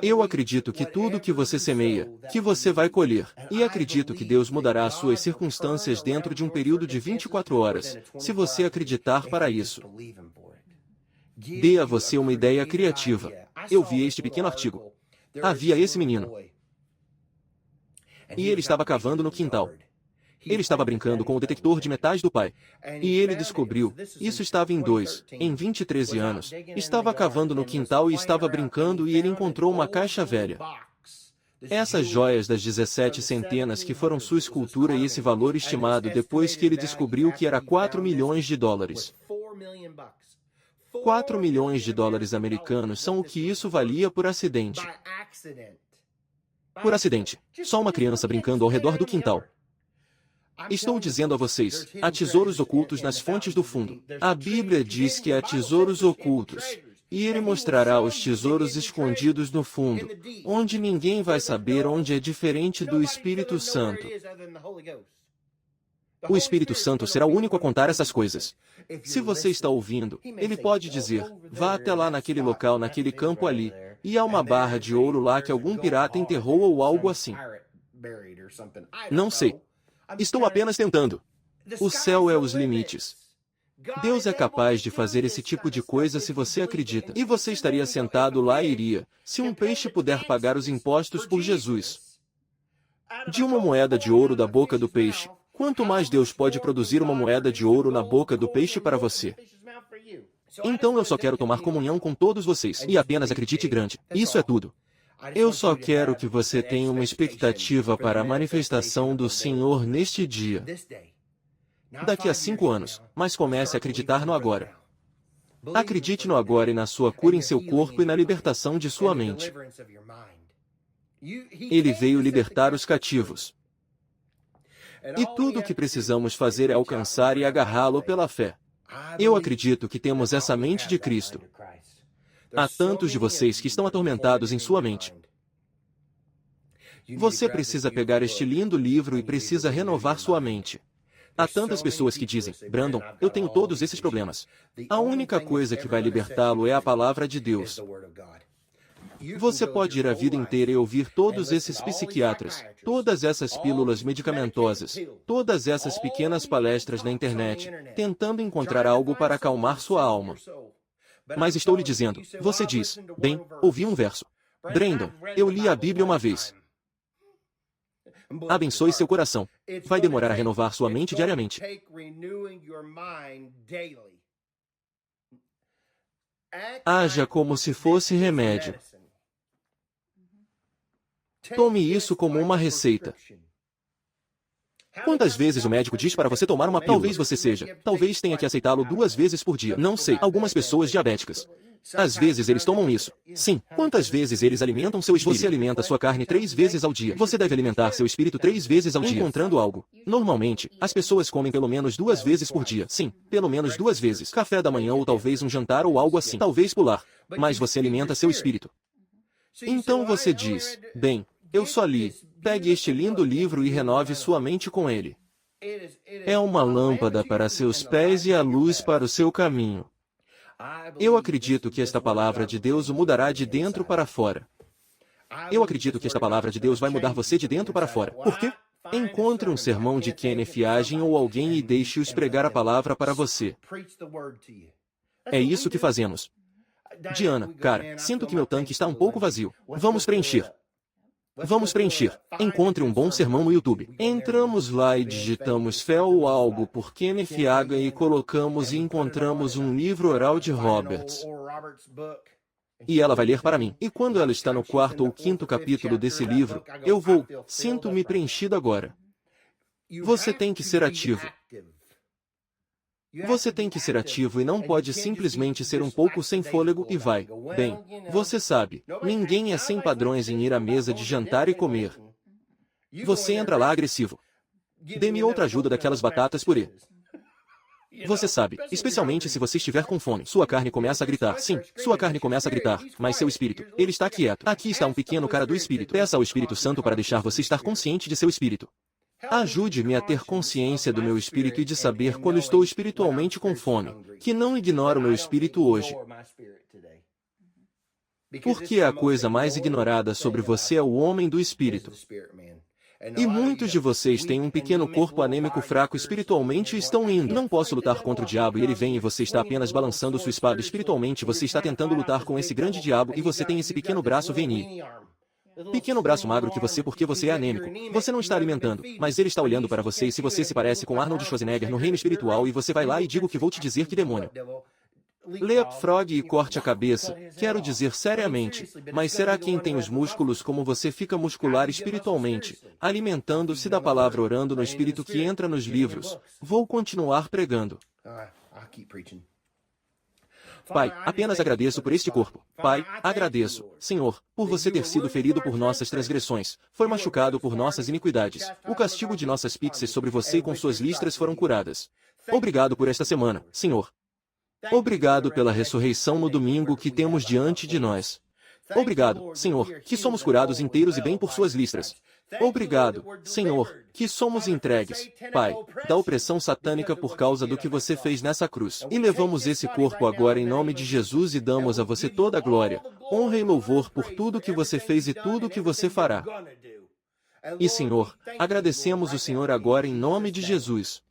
[SPEAKER 1] Eu acredito que tudo que você semeia, que você vai colher. E acredito que Deus mudará as suas circunstâncias dentro de um período de 24 horas, se você acreditar para isso. Dê a você uma ideia criativa. Eu vi este pequeno artigo. Havia esse menino. E ele estava cavando no quintal. Ele estava brincando com o detector de metais do pai. E ele descobriu, isso estava em 20 e 13 anos, estava cavando no quintal e estava brincando e ele encontrou uma caixa velha. Essas joias das 17 centenas que foram sua escultura e esse valor estimado depois que ele descobriu que era $4 milhões. 4 milhões de dólares americanos são o que isso valia por acidente. Por acidente. Só uma criança brincando ao redor do quintal. Estou dizendo a vocês, há tesouros ocultos nas fontes do fundo. A Bíblia diz que há tesouros ocultos. E Ele mostrará os tesouros escondidos no fundo, onde ninguém vai saber, onde é diferente do Espírito Santo. O Espírito Santo será o único a contar essas coisas. Se você está ouvindo, ele pode dizer, vá até lá naquele local, naquele campo ali, e há uma barra de ouro lá que algum pirata enterrou ou algo assim. Não sei. Estou apenas tentando. O céu é os limites. Deus é capaz de fazer esse tipo de coisa se você acredita. E você estaria sentado lá e iria, se um peixe puder pagar os impostos por Jesus. De uma moeda de ouro da boca do peixe, quanto mais Deus pode produzir uma moeda de ouro na boca do peixe para você. Então eu só quero tomar comunhão com todos vocês, e apenas acredite grande. Isso é tudo. Eu só quero que você tenha uma expectativa para a manifestação do Senhor neste dia. Daqui a 5 anos, mas comece a acreditar no agora. Acredite no agora e na sua cura em seu corpo e na libertação de sua mente. Ele veio libertar os cativos. E tudo o que precisamos fazer é alcançar e agarrá-lo pela fé. Eu acredito que temos essa mente de Cristo. Há tantos de vocês que estão atormentados em sua mente. Você precisa pegar este lindo livro e precisa renovar sua mente. Há tantas pessoas que dizem, Brandon, eu tenho todos esses problemas. A única coisa que vai libertá-lo é a palavra de Deus. Você pode ir a vida inteira e ouvir todos esses psiquiatras, todas essas pílulas medicamentosas, todas essas pequenas palestras na internet, tentando encontrar algo para acalmar sua alma. Mas estou lhe dizendo, você diz, bem, ouvi um verso. Brandon, eu li a Bíblia uma vez. Abençoe seu coração. Vai demorar a renovar sua mente diariamente. Haja como se fosse remédio. Tome isso como uma receita. Quantas vezes o médico diz para você tomar uma pílula? Talvez você seja. Talvez tenha que aceitá-lo 2 vezes por dia. Não sei. Algumas pessoas diabéticas. Às vezes eles tomam isso. Sim. Quantas vezes eles alimentam seu espírito? Você alimenta sua carne 3 vezes ao dia. Você deve alimentar seu espírito 3 vezes ao dia. Encontrando algo. Normalmente, as pessoas comem pelo menos 2 vezes por dia. Sim, pelo menos 2 vezes. Café da manhã ou talvez um jantar ou algo assim. Talvez pular. Mas você alimenta seu espírito. Então você diz, bem, eu só li. Pegue este lindo livro e renove sua mente com ele. É uma lâmpada para seus pés e a luz para o seu caminho. Eu acredito que esta palavra de Deus o mudará de dentro para fora. Eu acredito que esta palavra de Deus vai mudar você de dentro para fora. Por quê? Encontre um sermão de Kenneth Hagin ou alguém e deixe-os pregar a palavra para você. É isso que fazemos. Diana, cara, sinto que meu tanque está um pouco vazio. Vamos preencher. Vamos preencher. Encontre um bom sermão no YouTube. Entramos lá e digitamos fé ou algo por Kenneth Hagin e colocamos e encontramos um livro oral de Roberts. E ela vai ler para mim. E quando ela está no 4º ou 5º capítulo desse livro, eu vou, sinto-me preenchido agora. Você tem que ser ativo. Você tem que ser ativo e não pode simplesmente ser um pouco sem fôlego e vai. Bem, você sabe, ninguém é sem padrões em ir à mesa de jantar e comer. Você entra lá agressivo. Dê-me outra ajuda daquelas batatas purê. Você sabe, especialmente se você estiver com fome, sua carne começa a gritar. Sim, sua carne começa a gritar, mas seu espírito, ele está quieto. Aqui está um pequeno cara do espírito. Peça ao Espírito Santo para deixar você estar consciente de seu espírito. Ajude-me a ter consciência do meu espírito e de saber quando estou espiritualmente com fome, que não ignoro o meu espírito hoje. Porque a coisa mais ignorada sobre você é o homem do espírito. E muitos de vocês têm um pequeno corpo anêmico fraco espiritualmente e estão indo. Não posso lutar contra o diabo e ele vem e você está apenas balançando sua espada espiritualmente. Você está tentando lutar com esse grande diabo e você tem esse pequeno braço VNI. Pequeno braço magro que você porque você é anêmico. Você não está alimentando, mas ele está olhando para você e se você se parece com Arnold Schwarzenegger no reino espiritual e você vai lá e diga o que vou te dizer que demônio. Leapfrog e corte a cabeça, quero dizer seriamente, mas será quem tem os músculos como você fica muscular espiritualmente, alimentando-se da palavra orando no espírito que entra nos livros. Vou continuar pregando. Pai, apenas agradeço por este corpo. Pai, agradeço, Senhor, por você ter sido ferido por nossas transgressões, foi machucado por nossas iniquidades. O castigo de nossas píxeis sobre você e com suas listras foram curadas. Obrigado por esta semana, Senhor. Obrigado pela ressurreição no domingo que temos diante de nós. Obrigado, Senhor, que somos curados inteiros e bem por suas listras. Obrigado, Senhor, que somos entregues, Pai, da opressão satânica por causa do que você fez nessa cruz. E levamos esse corpo agora em nome de Jesus e damos a você toda a glória, honra e louvor por tudo que você fez e tudo que você fará. E, Senhor, agradecemos o Senhor agora em nome de Jesus.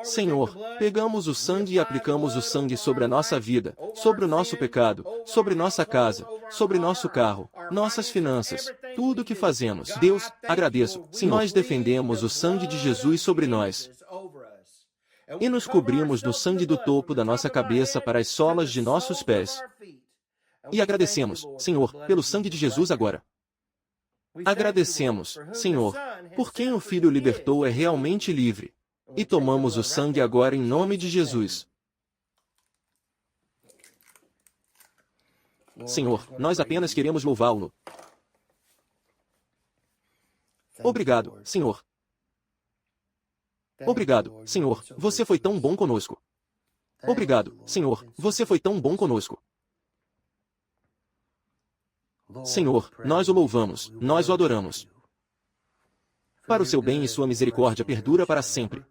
[SPEAKER 1] Senhor, pegamos o sangue e aplicamos o sangue sobre a nossa vida, sobre o nosso pecado, sobre nossa casa, sobre nosso carro, nossas finanças, tudo o que fazemos. Deus, agradeço, se nós defendemos o sangue de Jesus sobre nós. E nos cobrimos no sangue do topo da nossa cabeça para as solas de nossos pés. E agradecemos, Senhor, pelo sangue de Jesus agora. Agradecemos, Senhor, por quem o Filho libertou é realmente livre. E tomamos o sangue agora em nome de Jesus. Senhor, nós apenas queremos louvá-lo. Obrigado, Senhor. Obrigado, Senhor, você foi tão bom conosco. Obrigado, Senhor, você foi tão bom conosco. Senhor, nós o louvamos, nós o adoramos. Para o seu bem e sua misericórdia perdura para sempre.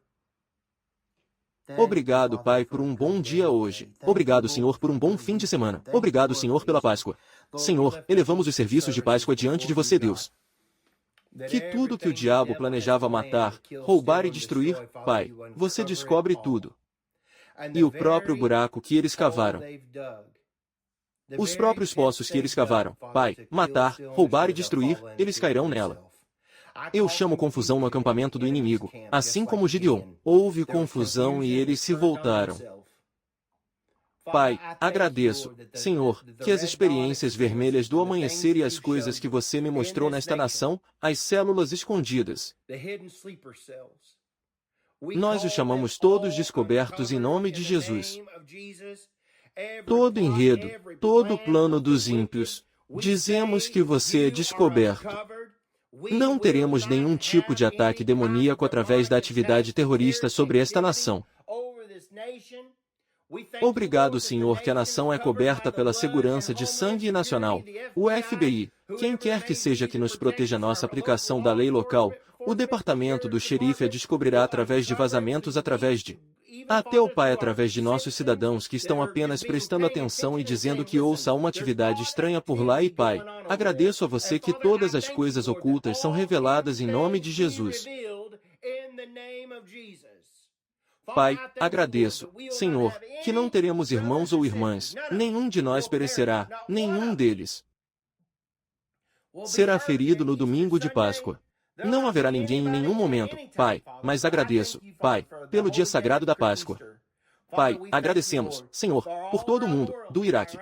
[SPEAKER 1] Obrigado, Pai, por um bom dia hoje. Obrigado, Senhor, por um bom fim de semana. Obrigado, Senhor, pela Páscoa. Senhor, elevamos os serviços de Páscoa diante de você, Deus. Que tudo que o diabo planejava matar, roubar e destruir, Pai, você descobre tudo. E o próprio buraco que eles cavaram. Os próprios poços que eles cavaram, Pai, matar, roubar e destruir, eles cairão nela. Eu chamo confusão no acampamento do inimigo, assim como Gideon. Houve confusão e eles se voltaram. Pai, agradeço, Senhor, que as experiências vermelhas do amanhecer e as coisas que você me mostrou nesta nação, as células escondidas, nós os chamamos todos descobertos em nome de Jesus. Todo enredo, todo plano dos ímpios, dizemos que você é descoberto. Não teremos nenhum tipo de ataque demoníaco através da atividade terrorista sobre esta nação. Obrigado, Senhor, que a nação é coberta pela segurança de sangue nacional, o FBI, quem quer que seja que nos proteja nossa aplicação da lei local, o departamento do xerife a descobrirá através de vazamentos até o Pai através de nossos cidadãos que estão apenas prestando atenção e dizendo que ouça uma atividade estranha por lá e Pai, agradeço a você que todas as coisas ocultas são reveladas em nome de Jesus. Pai, agradeço, Senhor, que não teremos irmãos ou irmãs, nenhum de nós perecerá, nenhum deles será ferido no domingo de Páscoa. Não haverá ninguém em nenhum momento, Pai, mas agradeço, Pai, pelo dia sagrado da Páscoa. Pai, agradecemos, Senhor, por todo o mundo, do Iraque,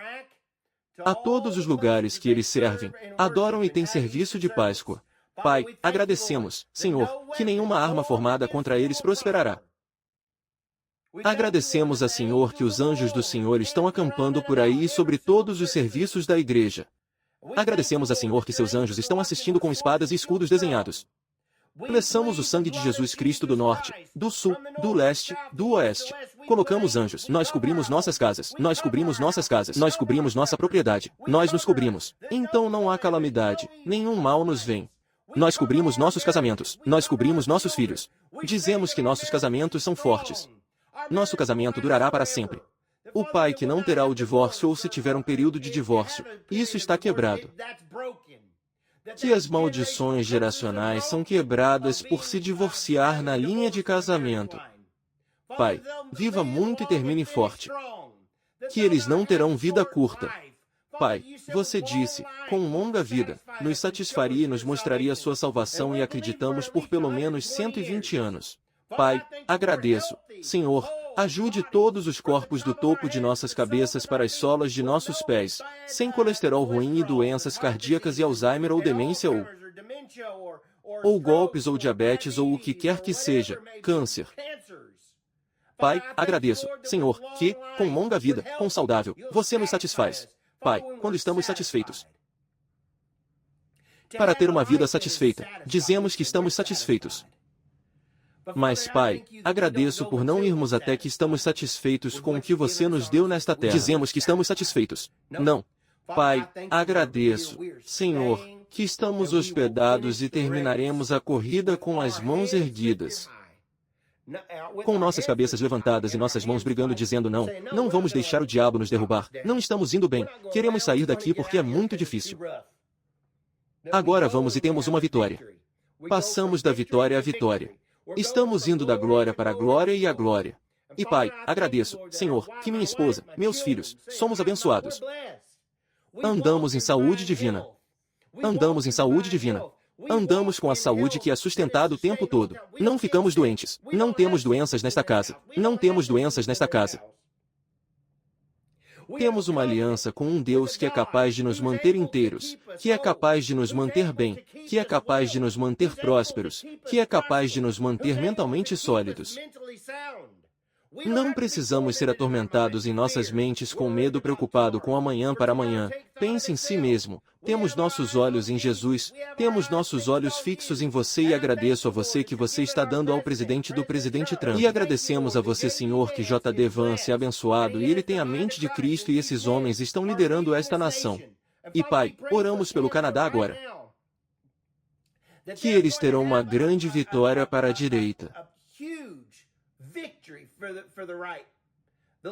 [SPEAKER 1] a todos os lugares que eles servem, adoram e têm serviço de Páscoa. Pai, agradecemos, Senhor, que nenhuma arma formada contra eles prosperará. Agradecemos a Senhor que os anjos do Senhor estão acampando por aí sobre todos os serviços da igreja. Agradecemos a Senhor que seus anjos estão assistindo com espadas e escudos desenhados. Blessamos o sangue de Jesus Cristo do norte, do sul, do leste, do oeste. Colocamos anjos. Nós cobrimos nossas casas. Nós cobrimos nossas casas. Nós cobrimos nossa propriedade. Nós nos cobrimos. Então não há calamidade. Nenhum mal nos vem. Nós cobrimos nossos casamentos. Nós cobrimos nossos filhos. Dizemos que nossos casamentos são fortes. Nosso casamento durará para sempre. O pai que não terá o divórcio ou se tiver um período de divórcio, isso está quebrado. Que as maldições geracionais são quebradas por se divorciar na linha de casamento. Pai, viva muito e termine forte. Que eles não terão vida curta. Pai, você disse, com longa vida, nos satisfaria e nos mostraria a sua salvação e acreditamos por pelo menos 120 anos. Pai, agradeço, Senhor, ajude todos os corpos do topo de nossas cabeças para as solas de nossos pés, sem colesterol ruim e doenças cardíacas e Alzheimer ou demência ou golpes ou diabetes ou o que quer que seja, câncer. Pai, agradeço, Senhor, que, com longa vida, com saudável, você nos satisfaz. Pai, quando estamos satisfeitos. Para ter uma vida satisfeita, dizemos que estamos satisfeitos. Mas, Pai, agradeço por não irmos até que estamos satisfeitos com o que você nos deu nesta terra. Dizemos que estamos satisfeitos. Não. Pai, agradeço, Senhor, que estamos hospedados e terminaremos a corrida com as mãos erguidas. Com nossas cabeças levantadas e nossas mãos brigando dizendo não, não vamos deixar o diabo nos derrubar, não estamos indo bem, queremos sair daqui porque é muito difícil. Agora vamos e temos uma vitória. Passamos da vitória à vitória. Estamos indo da glória para a glória e a glória. E Pai, agradeço, Senhor, que minha esposa, meus filhos, somos abençoados. Andamos em saúde divina. Andamos em saúde divina. Andamos com a saúde que é sustentada o tempo todo. Não ficamos doentes. Não temos doenças nesta casa. Não temos doenças nesta casa. Temos uma aliança com um Deus que é capaz de nos manter inteiros, que é capaz de nos manter bem, que é capaz de nos manter prósperos, que é capaz de nos manter mentalmente sólidos. Não precisamos ser atormentados em nossas mentes com medo preocupado com amanhã para amanhã. Pense em si mesmo. Temos nossos olhos em Jesus, temos nossos olhos fixos em você e agradeço a você que você está dando ao presidente do presidente Trump. E agradecemos a você, Senhor, que J.D. Vance é abençoado e ele tem a mente de Cristo e esses homens estão liderando esta nação. E Pai, oramos pelo Canadá agora. Que eles terão uma grande vitória para a direita.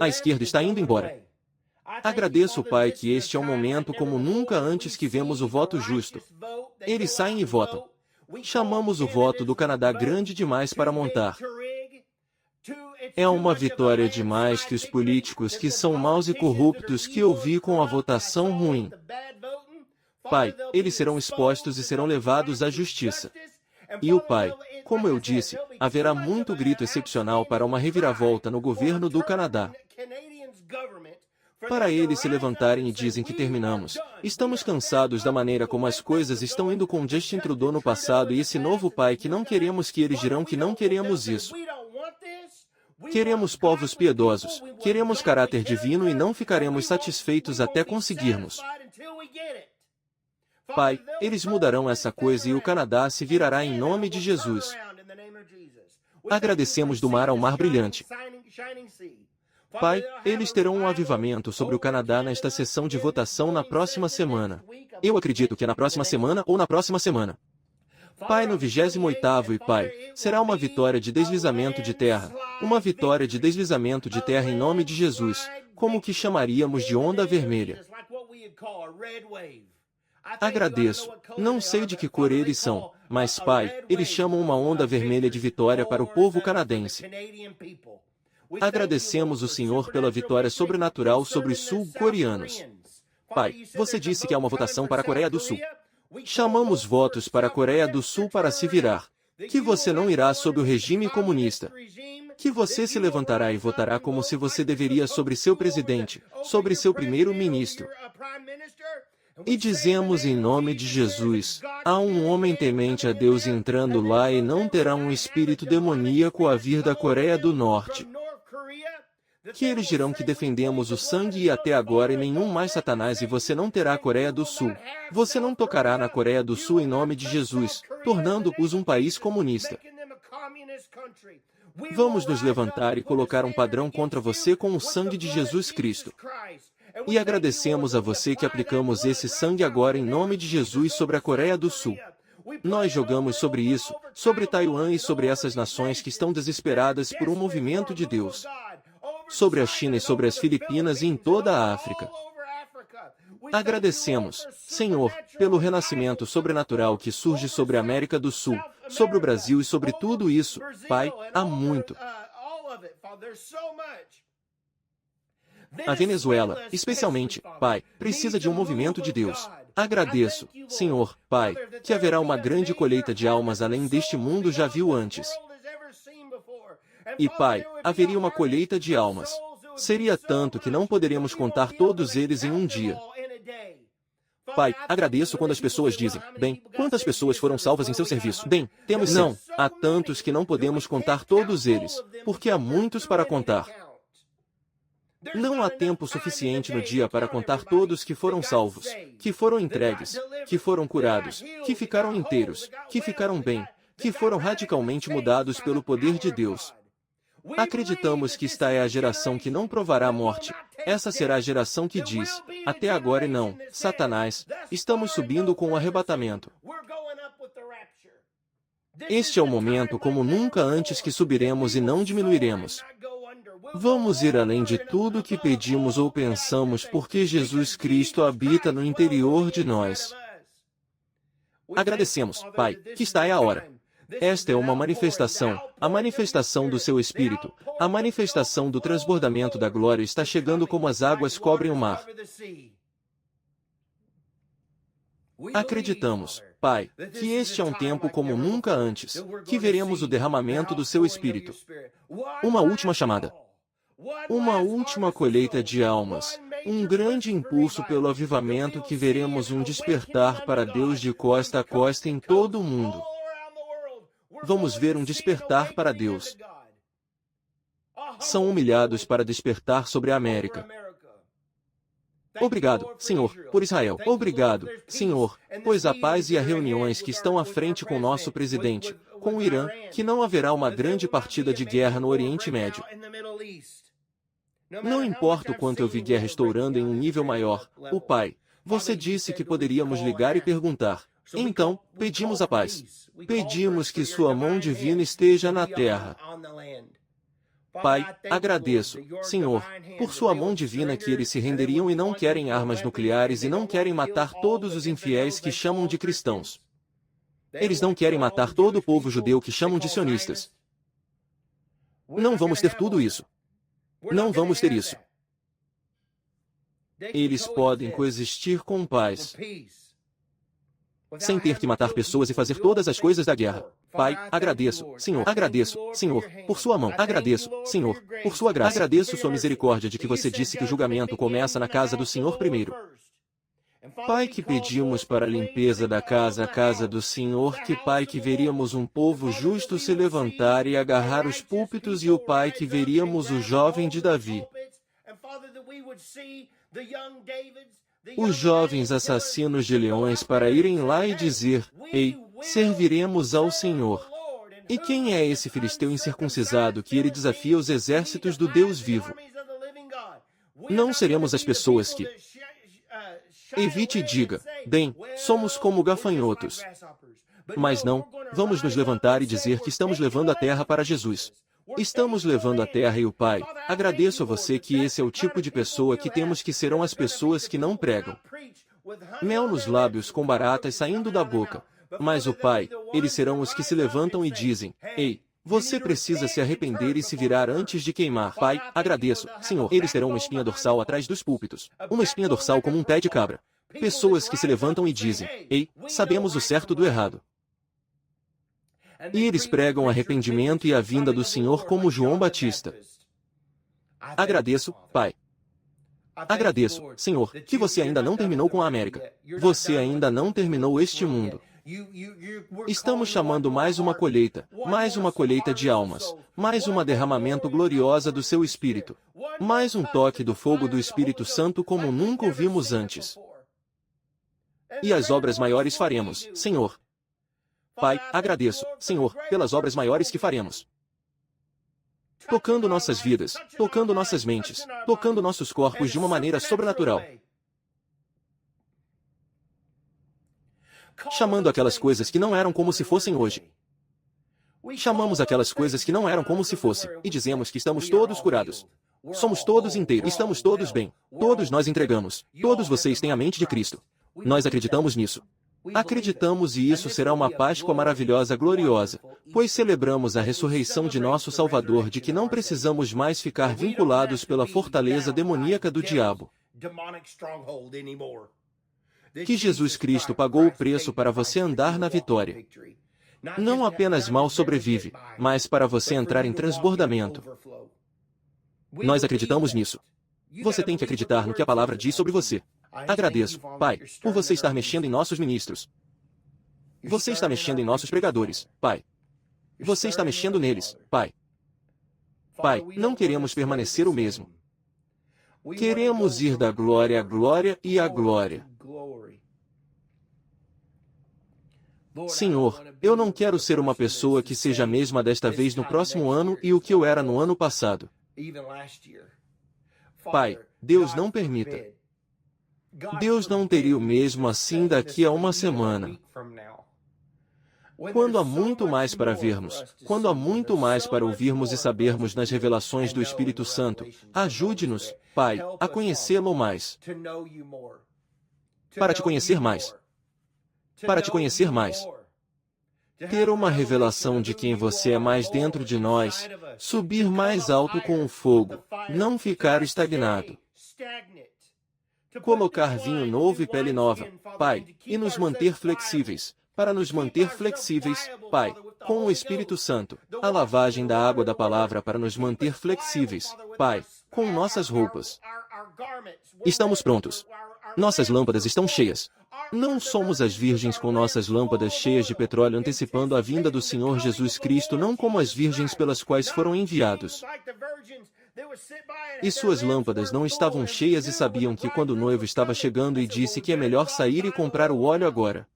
[SPEAKER 1] A esquerda está indo embora. Agradeço, Pai, que este é um momento como nunca antes que vemos o voto justo. Eles saem e votam. Chamamos o voto do Canadá grande demais para montar. É uma vitória demais que os políticos que são maus e corruptos que eu vi com a votação ruim. Pai, eles serão expostos e serão levados à justiça. E o Pai, como eu disse, haverá muito grito excepcional para uma reviravolta no governo do Canadá. Para eles se levantarem e dizem que terminamos. Estamos cansados da maneira como as coisas estão indo com Justin Trudeau no passado e esse novo Pai que não queremos que eles dirão que não queremos isso. Queremos povos piedosos, queremos caráter divino e não ficaremos satisfeitos até conseguirmos. Pai, eles mudarão essa coisa e o Canadá se virará em nome de Jesus. Agradecemos do mar ao mar brilhante. Pai, eles terão um avivamento sobre o Canadá nesta sessão de votação na próxima semana. Eu acredito que é na próxima semana ou na próxima semana. Pai, no 28º e Pai, será uma vitória de deslizamento de terra, uma vitória de deslizamento de terra em nome de Jesus, como o que chamaríamos de onda vermelha. Agradeço. Não sei de que cor eles são, mas, Pai, eles chamam uma onda vermelha de vitória para o povo canadense. Agradecemos o Senhor pela vitória sobrenatural sobre os sul-coreanos. Pai, você disse que há uma votação para a Coreia do Sul. Chamamos votos para a Coreia do Sul para se virar. Que você não irá sob o regime comunista. Que você se levantará e votará como se você deveria sobre seu presidente, sobre seu primeiro-ministro. E dizemos em nome de Jesus, há um homem temente a Deus entrando lá e não terá um espírito demoníaco a vir da Coreia do Norte. Que eles dirão que defendemos o sangue e até agora e nenhum mais Satanás e você não terá a Coreia do Sul. Você não tocará na Coreia do Sul em nome de Jesus, tornando-os um país comunista. Vamos nos levantar e colocar um padrão contra você com o sangue de Jesus Cristo. E agradecemos a você que aplicamos esse sangue agora em nome de Jesus sobre a Coreia do Sul. Nós jogamos sobre isso, sobre Taiwan e sobre essas nações que estão desesperadas por um movimento de Deus. Sobre a China e sobre as Filipinas e em toda a África. Agradecemos, Senhor, pelo renascimento sobrenatural que surge sobre a América do Sul, sobre o Brasil e sobre tudo isso, Pai, há muito. A Venezuela, especialmente, Pai, precisa de um movimento de Deus. Agradeço, Senhor, Pai, que haverá uma grande colheita de almas além deste mundo já viu antes. E, Pai, haveria uma colheita de almas. Seria tanto que não poderíamos contar todos eles em um dia. Pai, agradeço quando as pessoas dizem, bem, quantas pessoas foram salvas em seu serviço? Bem, temos não, há tantos que não podemos contar todos eles, porque há muitos para contar. Não há tempo suficiente no dia para contar todos que foram salvos, que foram entregues, que foram curados, que ficaram inteiros, que ficaram bem, que foram radicalmente mudados pelo poder de Deus. Acreditamos que esta é a geração que não provará a morte. Essa será a geração que diz, até agora e não, Satanás, estamos subindo com o arrebatamento. Este é o momento como nunca antes que subiremos e não diminuiremos. Vamos ir além de tudo que pedimos ou pensamos porque Jesus Cristo habita no interior de nós. Agradecemos, Pai, que esta é a hora. Esta é uma manifestação, a manifestação do seu Espírito, a manifestação do transbordamento da glória está chegando como as águas cobrem o mar. Acreditamos, Pai, que este é um tempo como nunca antes, que veremos o derramamento do seu Espírito. Uma última chamada. Uma última colheita de almas, um grande impulso pelo avivamento que veremos um despertar para Deus de costa a costa em todo o mundo. Vamos ver um despertar para Deus. São humilhados para despertar sobre a América. Obrigado, Senhor, por Israel. Obrigado, Senhor, pois a paz e as reuniões que estão à frente com nosso presidente, com o Irã, que não haverá uma grande partida de guerra no Oriente Médio. Não importa o quanto eu vi guerra estourando em um nível maior, o Pai, você disse que poderíamos ligar e perguntar. Então, pedimos a paz. Pedimos que sua mão divina esteja na terra. Pai, agradeço, Senhor, por sua mão divina que eles se renderiam e não querem armas nucleares e não querem matar todos os infiéis que chamam de cristãos. Eles não querem matar todo o povo judeu que chamam de sionistas. Não vamos ter tudo isso. Não vamos ter isso. Eles podem coexistir com paz, sem ter que matar pessoas e fazer todas as coisas da guerra. Pai, agradeço, Senhor, por sua mão. Agradeço, Senhor, por sua graça. Agradeço sua misericórdia de que você disse que o julgamento começa na casa do Senhor primeiro. Pai, que pedimos para a limpeza da casa, a casa do Senhor, que Pai, que veríamos um povo justo se levantar e agarrar os púlpitos e o Pai, que veríamos o jovem de Davi. Os jovens assassinos de leões para irem lá e dizer, ei, serviremos ao Senhor. E quem é esse filisteu incircuncisado que ele desafia os exércitos do Deus vivo? Não seremos as pessoas que evite e diga, bem, somos como gafanhotos. Mas não, vamos nos levantar e dizer que estamos levando a terra para Jesus. Estamos levando a terra e o Pai. Agradeço a você que esse é o tipo de pessoa que temos que serão as pessoas que não pregam. Mel nos lábios com baratas saindo da boca. Mas o Pai, eles serão os que se levantam e dizem, ei, você precisa se arrepender e se virar antes de queimar. Pai, agradeço, Senhor. Eles terão uma espinha dorsal atrás dos púlpitos. Uma espinha dorsal como um pé de cabra. Pessoas que se levantam e dizem, ei, sabemos o certo do errado. E eles pregam arrependimento e a vinda do Senhor como João Batista. Agradeço, Pai. Agradeço, Senhor, que você ainda não terminou com a América. Você ainda não terminou este mundo. Estamos chamando mais uma colheita de almas, mais um derramamento gloriosa do seu Espírito, mais um toque do fogo do Espírito Santo como nunca o vimos antes. E as obras maiores faremos, Senhor. Pai, agradeço, Senhor, pelas obras maiores que faremos. Tocando nossas vidas, tocando nossas mentes, tocando nossos corpos de uma maneira sobrenatural. Chamando aquelas coisas que não eram como se fossem hoje. Chamamos aquelas coisas que não eram como se fossem, e dizemos que estamos todos curados. Somos todos inteiros, estamos todos bem. Todos nós entregamos. Todos vocês têm a mente de Cristo. Nós acreditamos nisso. Acreditamos e isso será uma Páscoa maravilhosa, gloriosa, pois celebramos a ressurreição de nosso Salvador, de que não precisamos mais ficar vinculados pela fortaleza demoníaca do diabo. Que Jesus Cristo pagou o preço para você andar na vitória. Não apenas mal sobrevive, mas para você entrar em transbordamento. Nós acreditamos nisso. Você tem que acreditar no que a palavra diz sobre você. Agradeço, Pai, por você estar mexendo em nossos ministros. Você está mexendo em nossos pregadores, Pai. Você está mexendo neles, Pai. Pai, não queremos permanecer o mesmo. Queremos ir da glória à glória e à glória. Senhor, eu não quero ser uma pessoa que seja a mesma desta vez no próximo ano e o que eu era no ano passado. Pai, Deus não permita. Deus não teria o mesmo assim daqui a uma semana. Quando há muito mais para vermos, quando há muito mais para ouvirmos e sabermos nas revelações do Espírito Santo, ajude-nos, Pai, a conhecê-lo mais. Para te conhecer mais. Para te conhecer mais. Ter uma revelação de quem você é mais dentro de nós, subir mais alto com o fogo, não ficar estagnado. Colocar vinho novo e pele nova, Pai, e nos manter flexíveis. Para nos manter flexíveis, Pai, com o Espírito Santo, a lavagem da água da palavra para nos manter flexíveis, Pai, com nossas roupas. Estamos prontos. Nossas lâmpadas estão cheias. Não somos as virgens com nossas lâmpadas cheias de petróleo antecipando a vinda do Senhor Jesus Cristo, não como as virgens pelas quais foram enviados. E suas lâmpadas não estavam cheias e sabiam que quando o noivo estava chegando e disse que é melhor sair e comprar o óleo agora.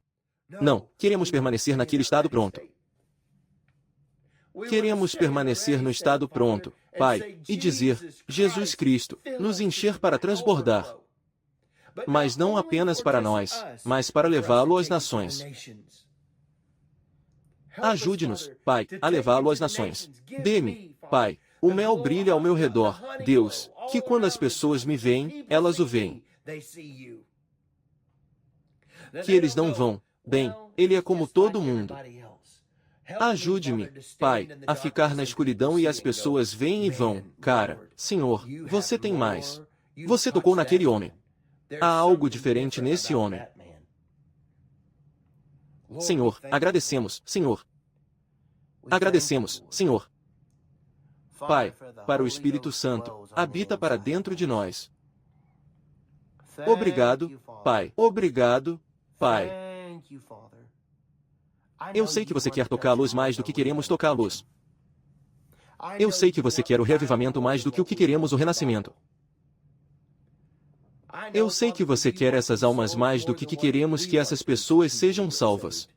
[SPEAKER 1] Não, queremos permanecer naquele estado pronto. Queremos permanecer no estado pronto, Pai, e dizer, Jesus Cristo, nos encher para transbordar. Mas não apenas para nós, mas para levá-lo às nações. Ajude-nos, Pai, a levá-lo às nações. Dê-me, Pai, o mel brilha ao meu redor, Deus, que quando as pessoas me veem, elas o veem. Que eles não vão. Bem, ele é como todo mundo. Ajude-me, Pai, a ficar na escuridão e as pessoas vêm e vão. Cara, Senhor, você tem mais. Você tocou naquele homem. Há algo diferente nesse homem. Senhor, agradecemos, Senhor. Agradecemos, Senhor. Pai, para o Espírito Santo, habita para dentro de nós. Obrigado, Pai. Obrigado, Pai. Eu sei que você quer tocar a luz mais do que queremos tocar a luz. Eu sei que você quer o reavivamento mais do que o que queremos o renascimento. Eu sei que você quer essas almas mais do que queremos que essas pessoas sejam salvas.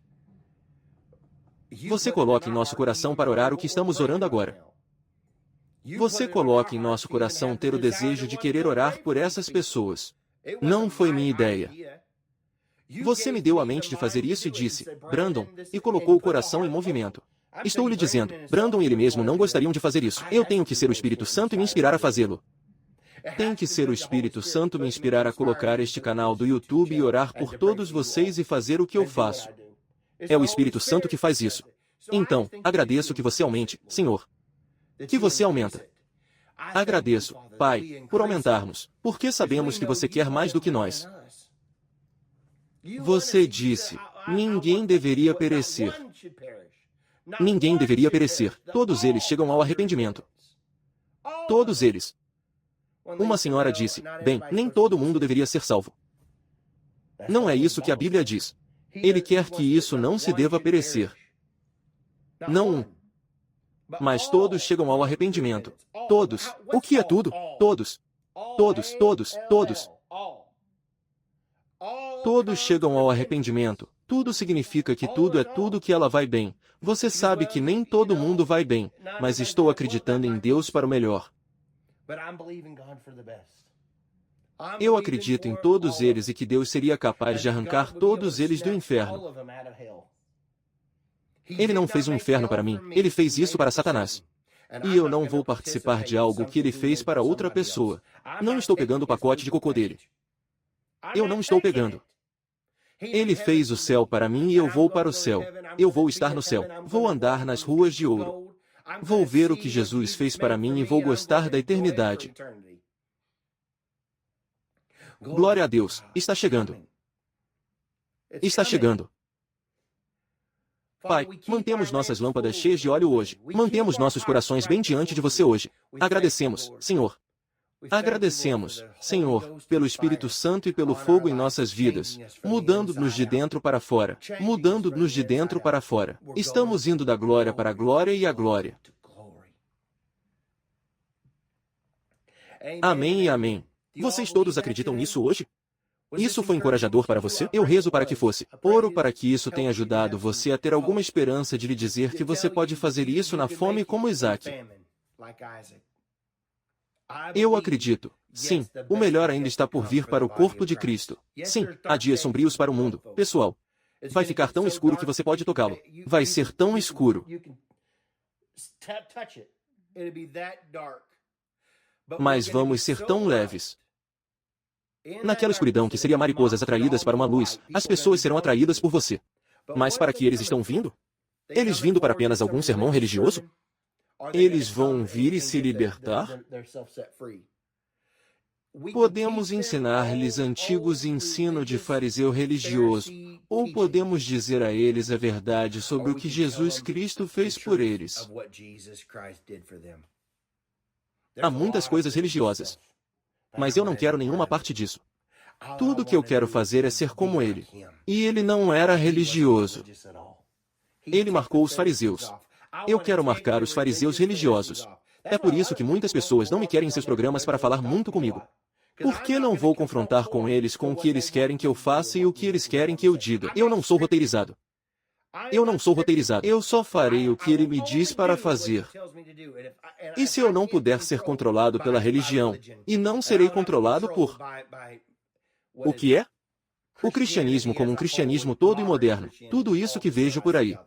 [SPEAKER 1] Você coloca em nosso coração para orar o que estamos orando agora. Você coloca em nosso coração ter o desejo de querer orar por essas pessoas. Não foi minha ideia. Você me deu a mente de fazer isso e disse, Brandon, e colocou o coração em movimento. Estou lhe dizendo, Brandon e ele mesmo não gostariam de fazer isso. Eu tenho que ser o Espírito Santo e me inspirar a fazê-lo. Tem que ser o Espírito Santo me inspirar a colocar este canal do YouTube e orar por todos vocês e fazer o que eu faço. É o Espírito Santo que faz isso. Então, agradeço que você aumente, Senhor. Que você aumenta. Agradeço, Pai, por aumentarmos, porque sabemos que você quer mais do que nós. Você disse, ninguém deveria perecer. Ninguém deveria perecer. Todos eles chegam ao arrependimento. Todos eles. Uma senhora disse, bem, nem todo mundo deveria ser salvo. Não é isso que a Bíblia diz. Ele quer que isso não se deva perecer. Não um. Mas todos chegam ao arrependimento. Todos. O que é tudo? Todos. Todos, todos, todos. Todos chegam ao arrependimento. Tudo significa que tudo é tudo que ela vai bem. Você sabe que nem todo mundo vai bem, mas estou acreditando em Deus para o melhor. Eu acredito em todos eles e que Deus seria capaz de arrancar todos eles do inferno. Ele não fez um inferno para mim, ele fez isso para Satanás. E eu não vou participar de algo que ele fez para outra pessoa. Não estou pegando o pacote de cocô dele. Eu não estou pegando. Ele fez o céu para mim e eu vou para o céu. Eu vou estar no céu. Vou andar nas ruas de ouro. Vou ver o que Jesus fez para mim e vou gostar da eternidade. Glória a Deus. Está chegando. Está chegando. Pai, mantemos nossas lâmpadas cheias de óleo hoje. Mantemos nossos corações bem diante de você hoje. Agradecemos, Senhor. Agradecemos, Senhor, pelo Espírito Santo e pelo fogo em nossas vidas, mudando-nos de dentro para fora, mudando-nos de dentro para fora. Estamos indo da glória para a glória e a glória. Amém e amém. Vocês todos acreditam nisso hoje? Isso foi encorajador para você? Eu rezo para que fosse. Oro para que isso tenha ajudado você a ter alguma esperança de lhe dizer que você pode fazer isso na fome como Isaac. Eu acredito. Sim, o melhor ainda está por vir para o corpo de Cristo. Sim, há dias sombrios para o mundo. Pessoal, vai ficar tão escuro que você pode tocá-lo. Vai ser tão escuro. Mas vamos ser tão leves. Naquela escuridão que seria mariposas atraídas para uma luz, as pessoas serão atraídas por você. Mas para que eles estão vindo? Eles vindo para apenas algum sermão religioso? Eles vão vir e se libertar? Podemos ensinar-lhes antigos ensino de fariseu religioso, ou podemos dizer a eles a verdade sobre o que Jesus Cristo fez por eles. Há muitas coisas religiosas, mas eu não quero nenhuma parte disso. Tudo o que eu quero fazer é ser como ele. E ele não era religioso. Ele marcou os fariseus. Eu quero marcar os fariseus religiosos. É por isso que muitas pessoas não me querem em seus programas para falar muito comigo. Por que não vou confrontar com eles com o que eles querem que eu faça e o que eles querem que eu diga? Eu não sou roteirizado. Eu não sou roteirizado. Eu só farei o que ele me diz para fazer. E se eu não puder ser controlado pela religião, e não serei controlado por... O que é? O cristianismo como um cristianismo todo e moderno. Tudo isso que vejo por aí.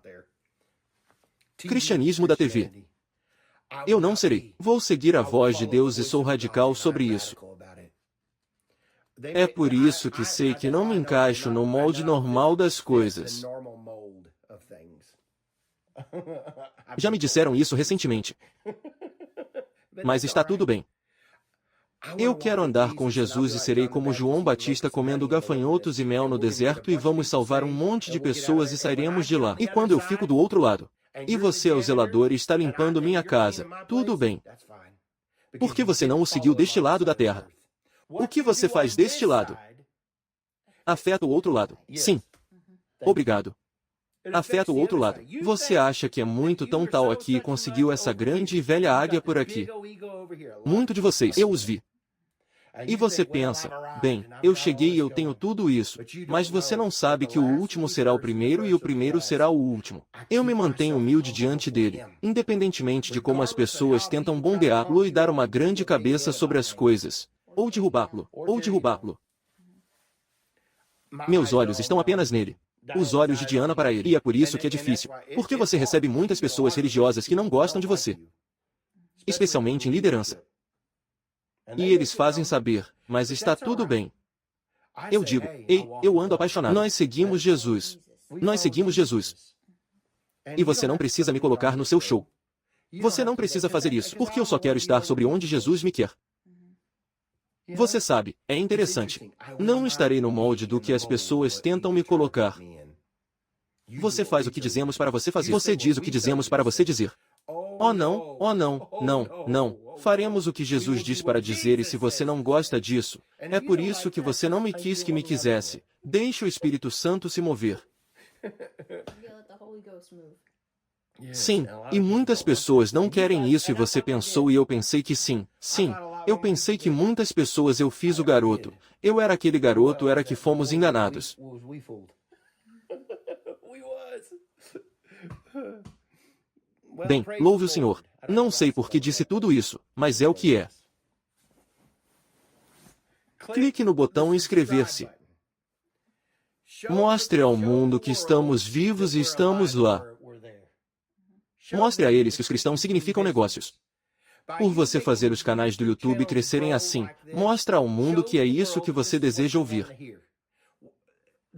[SPEAKER 1] Cristianismo da TV. Eu não serei. Vou seguir a voz de Deus e sou radical sobre isso. É por isso que sei que não me encaixo no molde normal das coisas. Já me disseram isso recentemente. Mas está tudo bem. Eu quero andar com Jesus e serei como João Batista comendo gafanhotos e mel no deserto e vamos salvar um monte de pessoas e sairemos de lá. E quando eu fico do outro lado, e você é o zelador e está limpando minha casa, tudo bem. Por que você não o seguiu deste lado da terra? O que você faz deste lado? Afeta o outro lado. Sim. Obrigado. Afeta o outro lado. Você acha que é muito tão tal aqui e conseguiu essa grande e velha águia por aqui? Muito de vocês. Eu os vi. E você pensa, bem, eu cheguei e eu tenho tudo isso, mas você não sabe que o último será o primeiro e o primeiro será o último. Eu me mantenho humilde diante dele, independentemente de como as pessoas tentam bombeá-lo e dar uma grande cabeça sobre as coisas, ou derrubá-lo, ou derrubá-lo. Meus olhos estão apenas nele. Os olhos de Diana para ele. E é por isso que é difícil, porque você recebe muitas pessoas religiosas que não gostam de você, especialmente em liderança. E eles fazem saber, mas está tudo bem. Eu digo, ei, eu ando apaixonado. Nós seguimos Jesus. Nós seguimos Jesus. E você não precisa me colocar no seu show. Você não precisa fazer isso, porque eu só quero estar sobre onde Jesus me quer. Você sabe, é interessante. Não estarei no molde do que as pessoas tentam me colocar. Você faz o que dizemos para você fazer. Você diz o que dizemos para você dizer. Oh não, não, não. Faremos o que Jesus diz para dizer e se você não gosta disso, é por isso que você não me quis que me quisesse. Deixe o Espírito Santo se mover. Sim, e muitas pessoas não querem isso e você pensou e eu pensei que sim. Sim, eu pensei que muitas pessoas eu fiz o garoto. Eu era aquele garoto, era que fomos enganados. Bem, louve o Senhor. Não sei por que disse tudo isso, mas é o que é. Clique no botão inscrever-se. Mostre ao mundo que estamos vivos e estamos lá. Mostre a eles que os cristãos significam negócios. Por você fazer os canais do YouTube crescerem assim, mostra ao mundo que é isso que você deseja ouvir.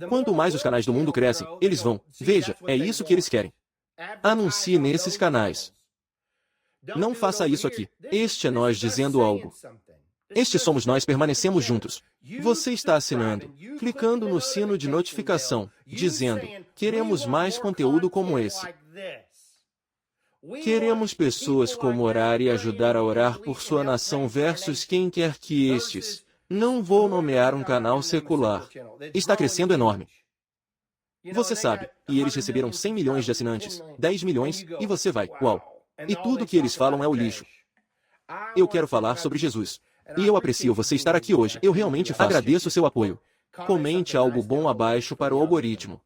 [SPEAKER 1] Quanto mais os canais do mundo crescem, eles vão. Veja, é isso que eles querem. Anuncie nesses canais. Não faça isso aqui. Este é nós dizendo algo. Este somos nós, permanecemos juntos. Você está assinando, clicando no sino de notificação, dizendo, queremos mais conteúdo como esse. Queremos pessoas como orar e ajudar a orar por sua nação versus quem quer que estes. Não vou nomear um canal secular. Está crescendo enorme. Você sabe, e eles receberam 100 milhões de assinantes, 10 milhões, e você vai, uau. E tudo que eles falam é o lixo. Eu quero falar sobre Jesus. E eu aprecio você estar aqui hoje. Eu realmente agradeço seu apoio. Comente algo bom abaixo para o algoritmo.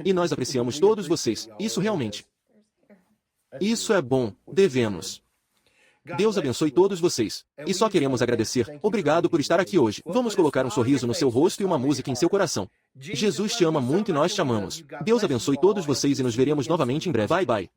[SPEAKER 1] E nós apreciamos todos vocês. Isso realmente. Isso é bom. Devemos. Deus abençoe todos vocês. E só queremos agradecer. Obrigado por estar aqui hoje. Vamos colocar um sorriso no seu rosto e uma música em seu coração. Jesus te ama muito e nós te amamos. Deus abençoe todos vocês e nos veremos novamente em breve. Bye bye.